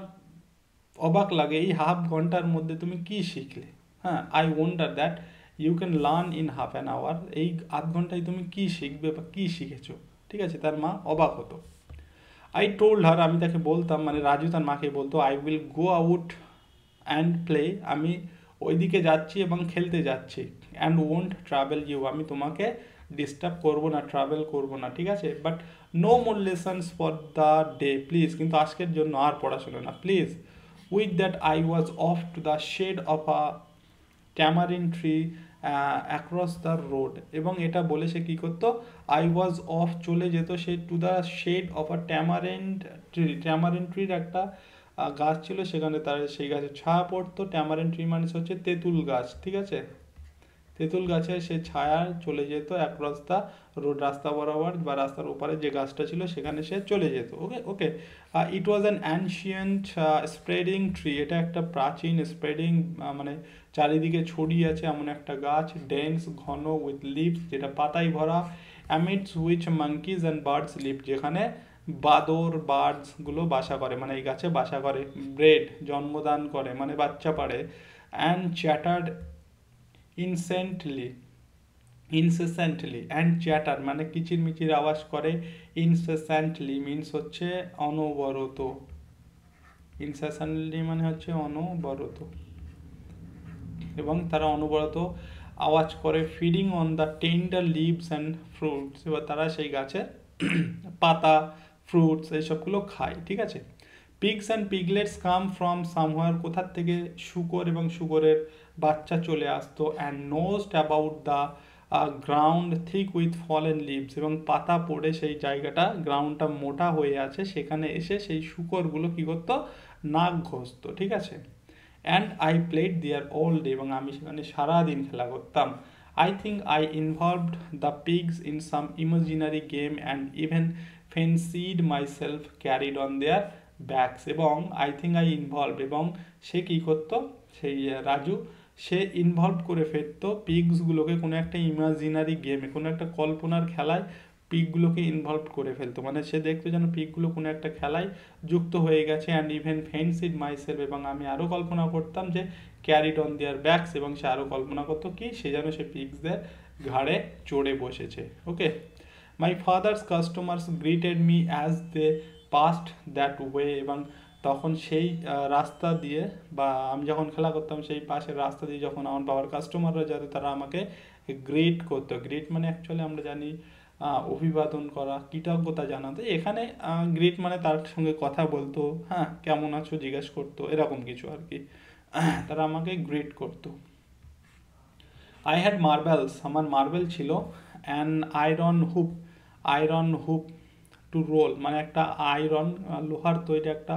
অবাক লাগে এই হাফ ঘন্টার মধ্যে তুমি কি শিখলে। হ্যাঁ, I wonder that you can learn in half an hour, এই আধ ঘন্টায় তুমি কি শিখবে বা কি শিখেছো, ঠিক আছে। তার মা অবাক হতো। আই টোল্ড হার, আমি তাকে বলতাম, মানে রাজু তার মাকে বলতো, I will go out and play, আমি ওইদিকে যাচ্ছি এবং খেলতে যাচ্ছি। অ্যান্ড ওন্ট ট্রাভেল ইউ, আমি তোমাকে ডিস্টার্ব করবো না, ট্রাভেল করবো না, ঠিক আছে। But no more lessons for the day please, কিন্তু আজকের জন্য আর পড়াশোনা না please. With that I was off to the shade of a tamarind tree across the road, এবং এটা বলে সে কী করতো, আই ওয়াজ অফ চলে যেত সে to the shade of a tamarind tree, tamarind ট্রির একটা গাছ ছিল, সেখানে তার সেই গাছের ছায়া পড়তো। ট্যামারিন ট্রি মানে হচ্ছে তেঁতুল গাছ, ঠিক আছে। তেঁতুল গাছে সে ছায়া চলে যেত অ্যাক্রস দ্য রোড, রাস্তা বরাবর বা রাস্তার ওপারে যে গাছটা ছিল সেখানে সে চলে যেত। Okay okay, it was an ancient spreading tree, এটা একটা প্রাচীন স্প্রেডিং মানে চারিদিকে ছড়িয়ে আছে এমন একটা গাছ। ডেন্স ঘন উইথ লিভস, যেটা পাতায় ভরা। অ্যামিডস which monkeys and birds leave, যেখানে বাদর বার্ডসগুলো বাসা করে, মানে এই গাছে বাসা করে। ব্রেড জন্মদান করে মানে বাচ্চা পারে। অ্যান্ড চ্যাটার্ড ইনসেসেন্টলি অ্যান্ড চ্যাটার মানে কিচিরমিচির আওয়াজ করে। ইনসেসেন্টলি মিনস হচ্ছে অনবরত, ইনসেসেন্টলি মানে হচ্ছে অনবরত, এবং তারা অনবরত আওয়াজ করে। Feeding on the tender leaves and fruits, এবার তারা সেই গাছের পাতা ফ্রুটস এইসবগুলো খায়, ঠিক আছে। Pigs and piglets come from somewhere, কোথার থেকে শূকর এবং শূকরের বাচ্চা চলে আসতো। And nosed about the ground thick with fallen leaves, এবং পাতা পড়ে সেই জায়গাটা গ্রাউন্ডটা মোটা হয়ে আছে, সেখানে এসে সেই শূকরগুলো কী করতো, নাক ঘষতো, ঠিক আছে। And I played there all day, এবং আমি সেখানে সারাদিন খেলা করতাম। I think I involved the pigs in some imaginary game and even fancied my self carried on their backs, এবং আই থিঙ্ক আই ইনভলভ, এবং সে কী করতো, সেই রাজু সে ইনভলভ করে ফেলতো পিগসগুলোকে কোনো একটা ইমাজিনারি গেমে, কোনো একটা কল্পনার খেলায় পিগগুলোকে ইনভলভ করে ফেলতো। মানে সে দেখতো যেন পিগগুলো কোনো একটা খেলায় যুক্ত হয়ে গেছে, অ্যান্ড ইভেন ফেন্সিড মাইসেলফ, এবং আমি আরও কল্পনা করতাম যে ক্যারিড অন দেয়ার ব্যাকস, এবং সে আরও কল্পনা করতো কি সে যেন সে পিগসদের ঘাড়ে চড়ে বসেছে। Okay, my father's customers greeted me as they passed that way, এবং তখন সেই রাস্তা দিয়ে, বা আমি যখন খেলা করতাম সেই পাশের রাস্তা দিয়ে যখন আমার বাবার কাস্টমাররা যাতে তারা আমাকে গ্রিট করতো। গ্রিট মানে অ্যাকচুয়ালি আমরা জানি অভিবাদন করা, কৃতজ্ঞতা জানাতে। এখানে গ্রিট মানে তার সঙ্গে কথা বলতো, হ্যাঁ কেমন আছো জিজ্ঞেস করতো, এরকম কিছু আর কি। তারা আমাকে গ্রিট করতো। আই হ্যাড মার্বেলস, আমার মার্বেল ছিল, an iron hoop to roll, মানে একটা আয়রন লোহার তৈরি একটা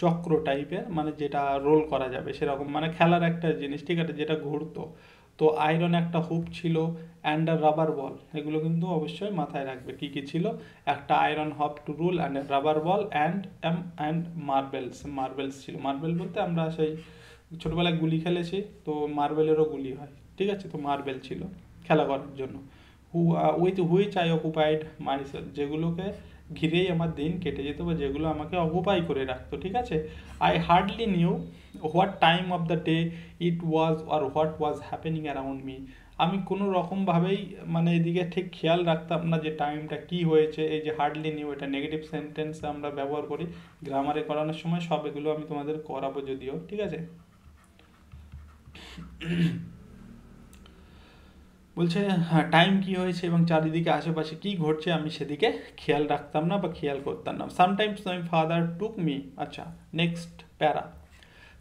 চক্র টাইপের, মানে যেটা রোল করা যাবে সেরকম, মানে খেলার একটা জিনিস, ঠিক আছে, যেটা ঘুরতো। তো আয়রন একটা হুপ ছিল, অ্যান্ড আ রাবার বল, এগুলো কিন্তু অবশ্যই মাথায় রাখবে কী কী ছিল। একটা iron hoop to roll, and rubber ball, and marbles ছিল। মার্বেল বলতে আমরা সেই ছোটোবেলায় গুলি খেলেছি, তো মার্বেলেরও গুলি হয়, ঠিক আছে, তো মার্বেল ছিল খেলা করার জন্য। With which I occupied myself, যেগুলোকে ঘিরেই আমার দিন কেটে যেত, বা যেগুলো আমাকে অকুপাই করে রাখতো, ঠিক আছে। I hardly knew what time of the day it was or what was happening around me, আমি কোনো রকমভাবেই মানে এদিকে ঠিক খেয়াল রাখতাম না যে টাইমটা কি হয়েছে। এই যে হার্ডলি নিউ, এটা নেগেটিভ সেন্টেন্স আমরা ব্যবহার করি গ্রামারে করানোর সময়, সব এগুলো আমি তোমাদের করাবো যদিও, ঠিক আছে। বলছে হ্যাঁ টাইম কি হয়েছে এবং চারিদিকে আশেপাশে কি ঘটছে আমি সেদিকে খেয়াল রাখতাম না বা খেয়াল করতাম না। Sometimes my father took me, আচ্ছা next para,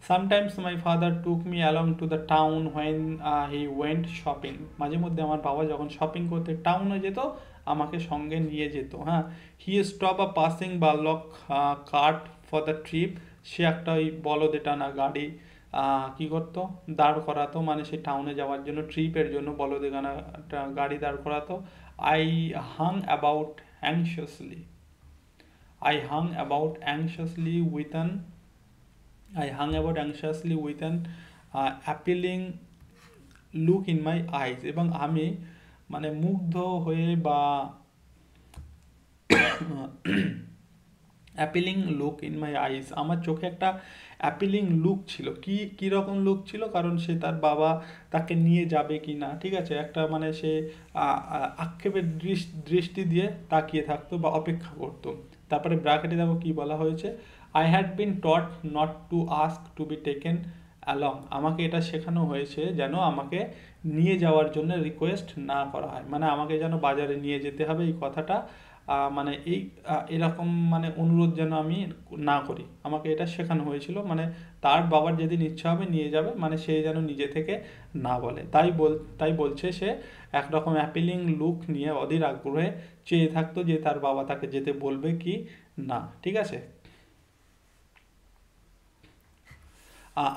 sometimes my father took me along to the town when he went shopping, মাঝে মধ্যে আমার বাবা যখন শপিং করতে টাউনে যেত আমাকে সঙ্গে নিয়ে যেত। হ্যাঁ, হি স্টপ আ পাসিং বালক কার্ট ফর দ্য ট্রিপ, সে একটা ওই বলদে টানা গাড়ি কি করতো দাঁড় করাতো, মানে সে টাউনে যাওয়ার জন্য ট্রিপের জন্য বলদে গাড়ি দাঁড় করাতো। I hung about anxiously, I hung about anxiously with an I hung about anxiously with an appealing look in my eyes, এবং আমি মানে মুগ্ধ হয়ে বা অ্যাপিলিং লুক ইন মাই আইস, আমার চোখে একটা অ্যাপিলিং লুক ছিল। কি রকম লুক ছিল, কারণ সে তার বাবা তাকে নিয়ে যাবে কি না, ঠিক আছে, একটা মানে সে আক্ষেপের দৃষ্টি দিয়ে তাকিয়ে থাকতো বা অপেক্ষা করতো। তারপরে ব্র্যাকেটে দেখো কি বলা হয়েছে, I had been taught not to ask two be taken along, আমাকে এটা শেখানো হয়েছে যেন আমাকে নিয়ে যাওয়ার জন্য রিকোয়েস্ট না করা হয়, মানে আমাকে যেন বাজারে নিয়ে যেতে হবে এই কথাটা মানে এরকম মানে অনুরোধ যেন আমি না করি, আমাকে এটা শেখানো হয়েছিল। মানে তার বাবার যেদিন ইচ্ছা হবে নিয়ে যাবে, মানে সে যেন নিজে থেকে না বলে। তাই বলছে সে একরকম অ্যাপিলিং লুক নিয়ে অধীর আগ্রহে চেয়ে থাকতো যে তার বাবা তাকে যেতে বলবে কি না, ঠিক আছে।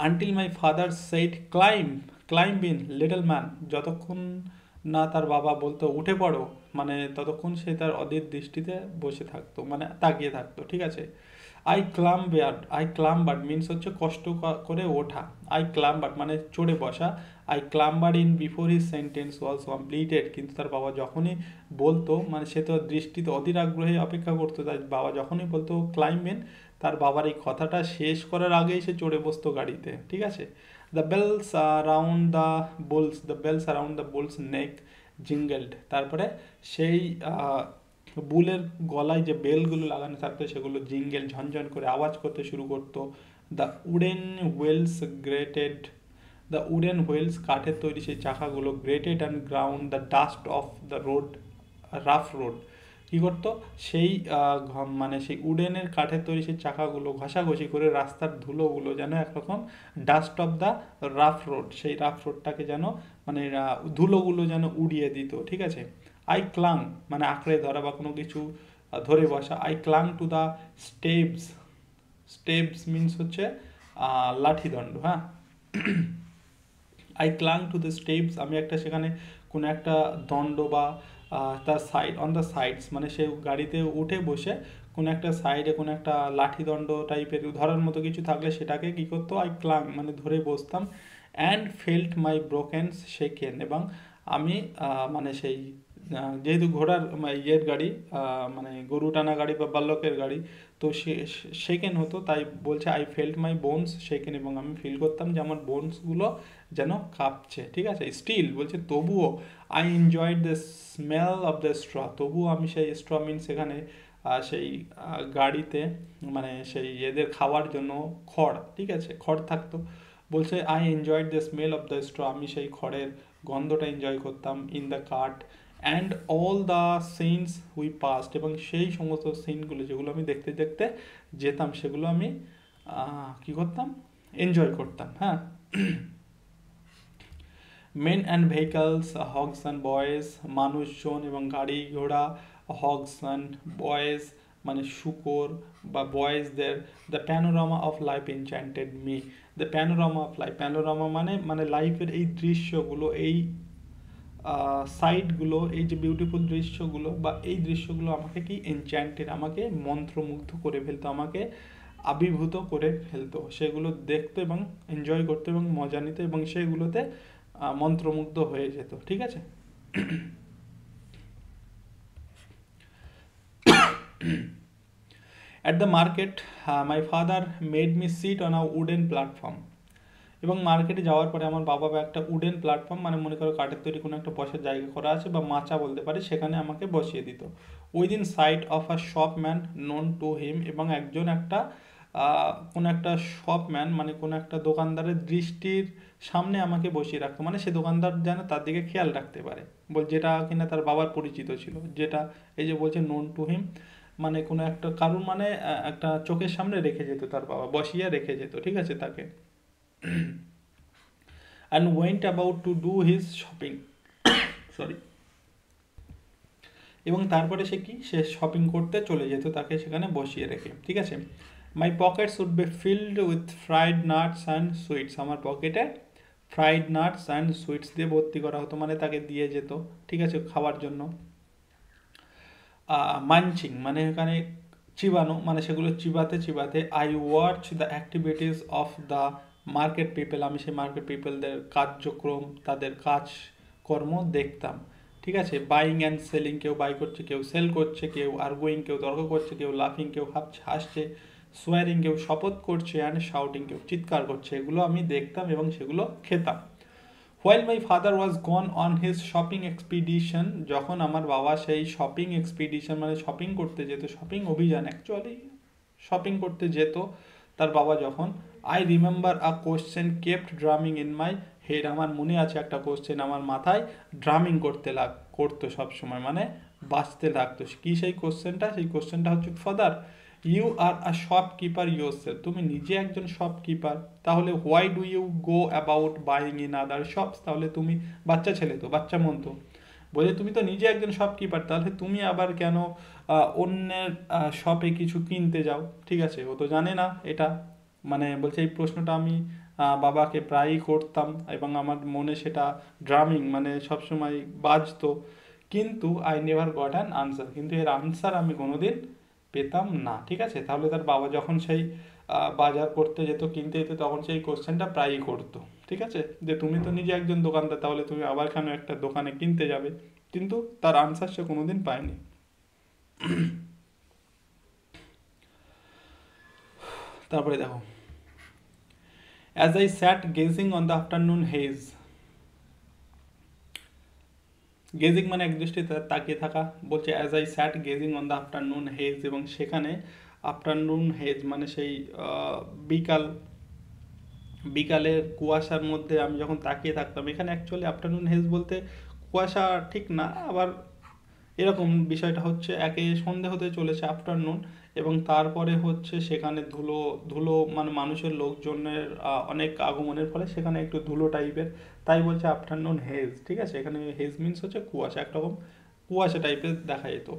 Until my father said climb in little man, যতক্ষণ না তার বাবা বলতো উঠে পড়ো, মানে ততক্ষণ সে তার অধীর দৃষ্টিতে বসে থাকতো, মানে তাকিয়ে থাকতো, ঠিক আছে। আই ক্লাম্বার্ড মিনস হচ্ছে কষ্ট করে ওঠা, আই ক্লাম্বার্ড মানে চড়ে বসা। I clambered in before his sentence was completed, কিন্তু তার বাবা যখনই বলতো, মানে সে তো দৃষ্টিতে অধীর আগ্রহে অপেক্ষা করতো, তাই বাবা যখনই বলতো ক্লাইম্ব ইন, তার বাবার এই কথাটা শেষ করার আগেই সে চড়ে বসতো গাড়িতে, ঠিক আছে। The bells around the bull's neck jingled, তারপরে সেই বুলের গলায় যে বেলগুলো লাগানো থাকতো সেগুলো জিঙ্গেল ঝনঝন করে আওয়াজ করতে শুরু করতো। The wooden wheels grated, the wooden wheels কাঠের তৈরি সেই চাকাগুলো grated and ground the dust of the rough road, কী করতো সেই মানে সেই উডেনের কাঠের তৈরি সেই চাকাগুলো ঘষাঘষি করে রাস্তার ধুলোগুলো যেন একরকম dust of the rough road, সেই রাফ রোডটাকে যেন মানে ধুলোগুলো যেন উড়িয়ে দিত, ঠিক আছে। আই ক্লাং মানে আঁকড়ে ধরা বা কোনো কিছু ধরে বসা। I clung to the steps means হচ্ছে লাঠিদণ্ড, হ্যাঁ। I clung to the steps, আমি একটা সেখানে কোনো একটা দণ্ড বা তার দ্য সাইডস, মানে সে গাড়িতে উঠে বসে কোনো একটা সাইডে কোনো একটা লাঠিদণ্ড টাইপের ধরার মতো কিছু থাকলে সেটাকে কী করতো, আই ক্লাং মানে ধরে বসতাম। And felt my broken shaken, এবং আমি মানে সেই যেহেতু ঘোড়ার ইয়ের গাড়ি, মানে গরু টানা গাড়ি বা বাল্যকের গাড়ি, তো শেকেন হতো, তাই বলছে I felt my bones shaken, এবং আমি ফিল করতাম যে আমার বোনসগুলো যেন কাঁপছে, ঠিক আছে। স্টিল বলছে তবুও I enjoyed the smell of the straw, তবুও আমি সেই স্ট্র মিনস সেখানে সেই গাড়িতে মানে সেই এদের খাওয়ার জন্য খড়, ঠিক আছে, খড় থাকতো। বলছে I enjoyed the smell of the straw, আমি সেই খড়ের গন্ধটা এনজয় করতাম। In the cart and all the scenes we passed, এবং সেই সমস্ত সিনগুলো যেগুলো আমি দেখতে দেখতে যেতাম সেগুলো আমি কী করতাম, এনজয় করতাম, হ্যাঁ। Men and vehicles, hogs and boys, মানুষজন এবং গাড়ি ঘোড়া, হগস অ্যান্ড বয়েজ মানে শুকর বা বয়েজদের, the panorama of life enchanted me, the panorama of life, panorama মানে লাইফের এই দৃশ্যগুলো, এই সাইটগুলো, এই যে বিউটিফুল দৃশ্যগুলো বা এই দৃশ্যগুলো আমাকে কি এনচ্যান্টেড, আমাকে মন্ত্রমুগ্ধ করে ফেলতো, আমাকে আবির্ভূত করে ফেলতো, সেগুলো দেখতো এবং এনজয় করতো এবং মজা নিত এবং সেগুলোতে মন্ত্রমুগ্ধ হয়ে যেত, ঠিক আছে। At the market my father made me sit on a wooden platform, এবং মার্কেটে যাওয়ার পরে আমার বাবা একটা উডেন প্ল্যাটফর্ম মানে মনে করো কাঠের তৈরি কোনো একটা বসার জায়গা করা আছে বা মাচা বলতে পারি, সেখানে আমাকে বসিয়ে দিত। Within sight of a shopman known to him, এবং একজন একটা কোনো একটা শপম্যান মানে কোনো একটা দোকানদারের দৃষ্টির সামনে আমাকে বসিয়ে রাখতো, মানে সে দোকানদার যেন তার দিকে খেয়াল রাখতে পারে, যেটা কিনা তার বাবার পরিচিত ছিল, যেটা এই যে বলছে নোন টু হিম, মানে কোনো একটা কারণ মানে একটা চোখের সামনে রেখে যেত, তার বাবা বসিয়ে রেখে যেত, ঠিক আছে, তাকে। and went about to do his shopping sorry, এবং তারপরে সে কি, সে শপিং করতে চলে যেত তাকে সেখানে বসিয়ে রেখে, ঠিক আছে। My pockets would be filled with fried nuts and sweets, আমার পকেটে ফ্রাইড নাটস অ্যান্ড সুইটস দিয়ে ভর্তি করা হতো, মানে তাকে দিয়ে যেত, ঠিক আছে, খাওয়ার জন্য। মানচিং মানে এখানে চিবানো, মানে সেগুলো চিবাতে চিবাতে I watch the activities of the market people, আমি সেই মার্কেট পিপলদের কার্যক্রম, তাদের কাজকর্ম দেখতাম, ঠিক আছে। বাইং অ্যান্ড সেলিং, কেউ বাই করছে, কেউ সেল করছে, কেউ আর্গুইং, কেউ তর্ক করছে, কেউ লাফিং, কেউ হাসছে, সোয়ারিং, কেউ শপথ করছে, অ্যান্ড শাউটিং, কেউ চিৎকার করছে, এগুলো আমি দেখতাম এবং সেগুলো খেতাম। While my father was gone on his shopping expedition, যখন আমার বাবা সেই শপিং এক্সপিডিশন মানে শপিং করতে যেত, শপিং অভিযান অ্যাকচুয়ালি শপিং করতে যেত তার বাবা যখন, I remember a question kept drumming in my head, আমার মনে আছে একটা কোশ্চেন আমার মাথায় ড্রামিং করতো সবসময়, মানে বাঁচতে লাগতো। কি সেই কোশ্চেনটা? সেই কোশ্চেনটা হচ্ছে, father you are a shopkeeper yourself, তুমি নিজে একজন শপকিপার, তাহলে why do you go about buying in other shops, তাহলে তুমি, বাচ্চা ছেলে তো, বাচ্চা মন তো, বলে তুমি তো নিজে একজন শপকিপার, তাহলে তুমি আবার কেন অন্যের শপে কিছু কিনতে যাও, ঠিক আছে। ও তো জানে না এটা, মানে বলছে এই প্রশ্নটা আমি বাবাকে প্রায়ই করতাম এবং আমার মনে সেটা ড্রামিং মানে সবসময় বাজতো, কিন্তু I never got an answer, কিন্তু এর আনসার আমি কোনোদিন পেতাম না, ঠিক আছে। তাহলে তার বাবা যখন সেই বাজার করতে যেত, কিনতে যেত, তখন সেই কোশ্চেনটা প্রায়ই করতো, ঠিক আছে, যে তুমি তো নিজে একজন দোকানদার, তাহলে তুমি আবার কেন একটা দোকানে কিনতে যাবে, কিন্তু তার আনসার সে কোনোদিন পায়নি। তারপরে দেখো, as I sat gazing on the afternoon haze, gazing মানে একদৃষ্টিতে তাকিয়ে থাকা, বলছে as I sat gazing on the afternoon haze, এবং সেখানে আফটারনুন হেজ মানে সেই বিকাল, বিকালের কুয়াশার মধ্যে আমি যখন তাকিয়ে থাকতাম, এখানে অ্যাকচুয়ালি আফটারনুন হেজ বলতে কুয়াশা ঠিক না, আবার এরকম বিষয়টা হচ্ছে, একে সন্ধে হতে চলেছে আফটারনুন, এবং তারপরে হচ্ছে সেখানে ধুলো ধুলো মানে মানুষের লোকজনের অনেক আগমনের ফলে সেখানে একটু ধুলো টাইপের, তাই বলছে আফটারনুন হেজ, ঠিক আছে। এখানে হেজ মিনস হচ্ছে কুয়াশা, একরকম কুয়াশা টাইপের দেখা যেত,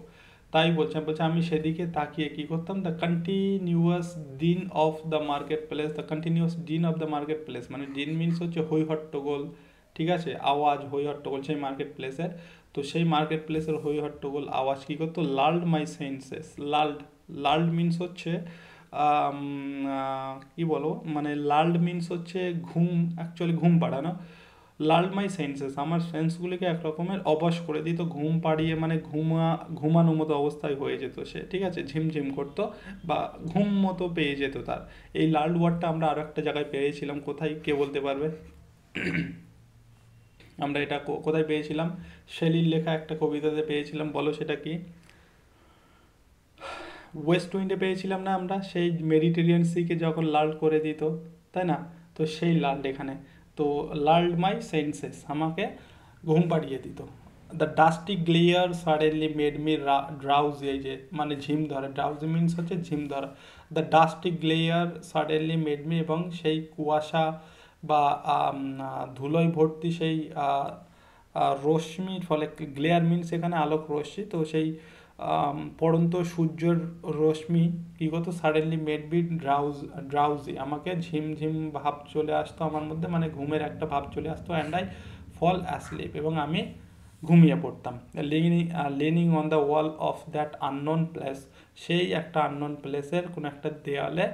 তাই বলছে আমি সেদিকে তাকিয়ে কি করতাম, দ্য কন্টিনিউয়াস দিন of the market place, the continuous দিন অফ দ্য মার্কেট প্লেস মানে দিন মিনস হচ্ছে হই হট্টগোল, ঠিক আছে, আওয়াজ, হই হট্টগোল সেই মার্কেট প্লেসের, তো সেই মার্কেট প্লেসের হই হট্টগোল আওয়াজ কী করতো, লাল্ড মাই সেন্সেস, লাল্ড, লাল্ড মিনস হচ্ছে কি বলো, মানে লাল্ড মিন্স হচ্ছে ঘুম, অ্যাকচুয়ালি ঘুম পাড়ানো। লাল্ড মাই সেন্সেস, আমার সেন্সগুলিকে এক রকমের অবশ করে দিত, ঘুম পাড়িয়ে মানে ঘুমানো মতো অবস্থায় হয়ে যেত সে, ঠিক আছে, ঝিমঝিম করতো বা ঘুম মতো পেয়ে যেত তার। এই লাল্ড ওয়ার্ডটা আমরা আরো একটা জায়গায় পেয়েছিলাম, কোথায় কে বলতে পারবে? আমরা এটা কোথায় পেয়েছিলাম? শেলির লেখা একটা কবিতাতে পেয়েছিলাম, বলো সেটা কি? ওয়েস্ট উইন্ডে পেয়েছিলাম না আমরা, সেই মেডিটেরিয়ান সিকে যখন লাল্ড করে দিত, তাই না? তো সেই লাল্ড এখানে, তো লাল্ড মাই সেন্সেস, আমাকে ঘুম পাড়িয়ে দিত। The dusty glare suddenly made me drowsy, এই যে মানে ঝিম ধরা, ড্রাউজি মিনস হচ্ছে ঝিম ধরা। The dusty glare suddenly made me, এবং সেই কুয়াশা বা ধুলোয় ভর্তি সেই রশ্মির ফলে, গ্লেয়ার মিনস এখানে আলোক রশ্মি, তো সেই পড়ন্ত সূর্যের রশ্মি কী করতো, সাডেনলি মেড বি ড্রাউজি, আমাকে ঝিমঝিম ভাব চলে আসতো আমার মধ্যে, মানে ঘুমের একটা ভাব চলে আসতো, অ্যান্ড আই ফল অ্যাসলিপ, এবং আমি ঘুমিয়ে পড়তাম। Lining on the wall of that unknown place, সেই একটা আননোন প্লেসের কোনো একটা দেয়ালে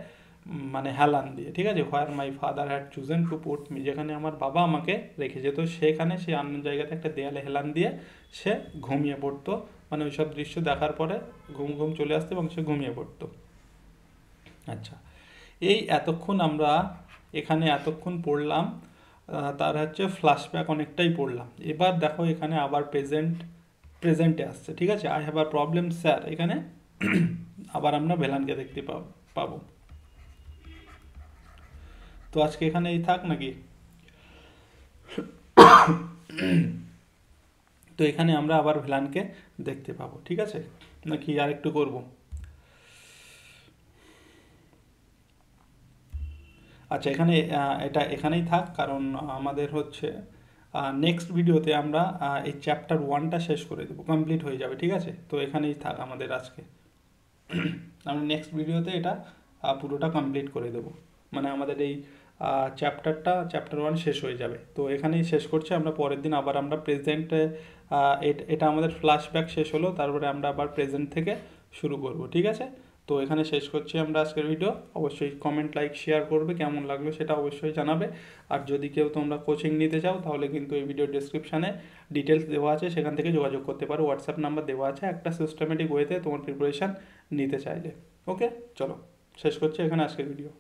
মানে হেলান দিয়ে, ঠিক আছে, where my father had chosen to put me, যেখানে আমার বাবা আমাকে রেখেছে, তো সেখানে সেই আননোন জায়গাতে একটা দেয়ালে হেলান দিয়ে সে ঘুমিয়ে পড়তো, মানে ওইসব দৃশ্য দেখার পরে ঘুম ঘুম চলে আসতো এবং সে ঘুমিয়ে পড়তো। আচ্ছা, এই এতক্ষণ আমরা এখানে এতক্ষণ পড়লাম, তার হচ্ছে ফ্ল্যাশব্যাক অনেকটাই পড়লাম। এবার দেখো এখানে আবার প্রেজেন্টে আসছে, ঠিক আছে। I have a problem sir, এখানে আবার আমরা ভেলানকে দেখতে পাবো। তো আজকে এখানে এই থাক নাকি? তো এখানে আমরা আবার ভেলানকে দেখতে পাবো, ঠিক আছে, নাকি আর একটু করবো? আচ্ছা, এখানে এটা এখানেই থাক, কারণ আমাদের হচ্ছে নেক্সট ভিডিওতে আমরা এই চ্যাপ্টার 1টা শেষ করে দেবো, কমপ্লিট হয়ে যাবে, ঠিক আছে। তো এখানেই থাক আমাদের আজকে, আমরা নেক্সট ভিডিওতে এটা পুরোটা কমপ্লিট করে দেবো, মানে আমাদের এই চ্যাপ্টার 1 শেষ হয়ে যাবে। তো এখানেই শেষ করছি, আমরা পরের দিন আবার আমরা প্রেজেন্টে, এটা আমাদের ফ্ল্যাশব্যাক শেষ হলো, তারপরে আমরা আবার প্রেজেন্ট থেকে শুরু করব, ঠিক আছে। তো এখানে শেষ করছি আমরা আজকের ভিডিও। অবশ্যই কমেন্ট, লাইক, শেয়ার করবে, কেমন লাগলো সেটা অবশ্যই জানাবে। আর যদি কেউ তোমরা কোচিং নিতে চাও তাহলে কিন্তু এই ভিডিও ডেসক্রিপশানে ডিটেলস দেওয়া আছে, সেখান থেকে যোগাযোগ করতে পারো, হোয়াটসঅ্যাপ নাম্বার দেওয়া আছে, একটা সিস্টেমেটিক ওয়েতে তোমার প্রিপারেশান নিতে চাইলে। ওকে, চলো শেষ করছি এখানে আজকের ভিডিও।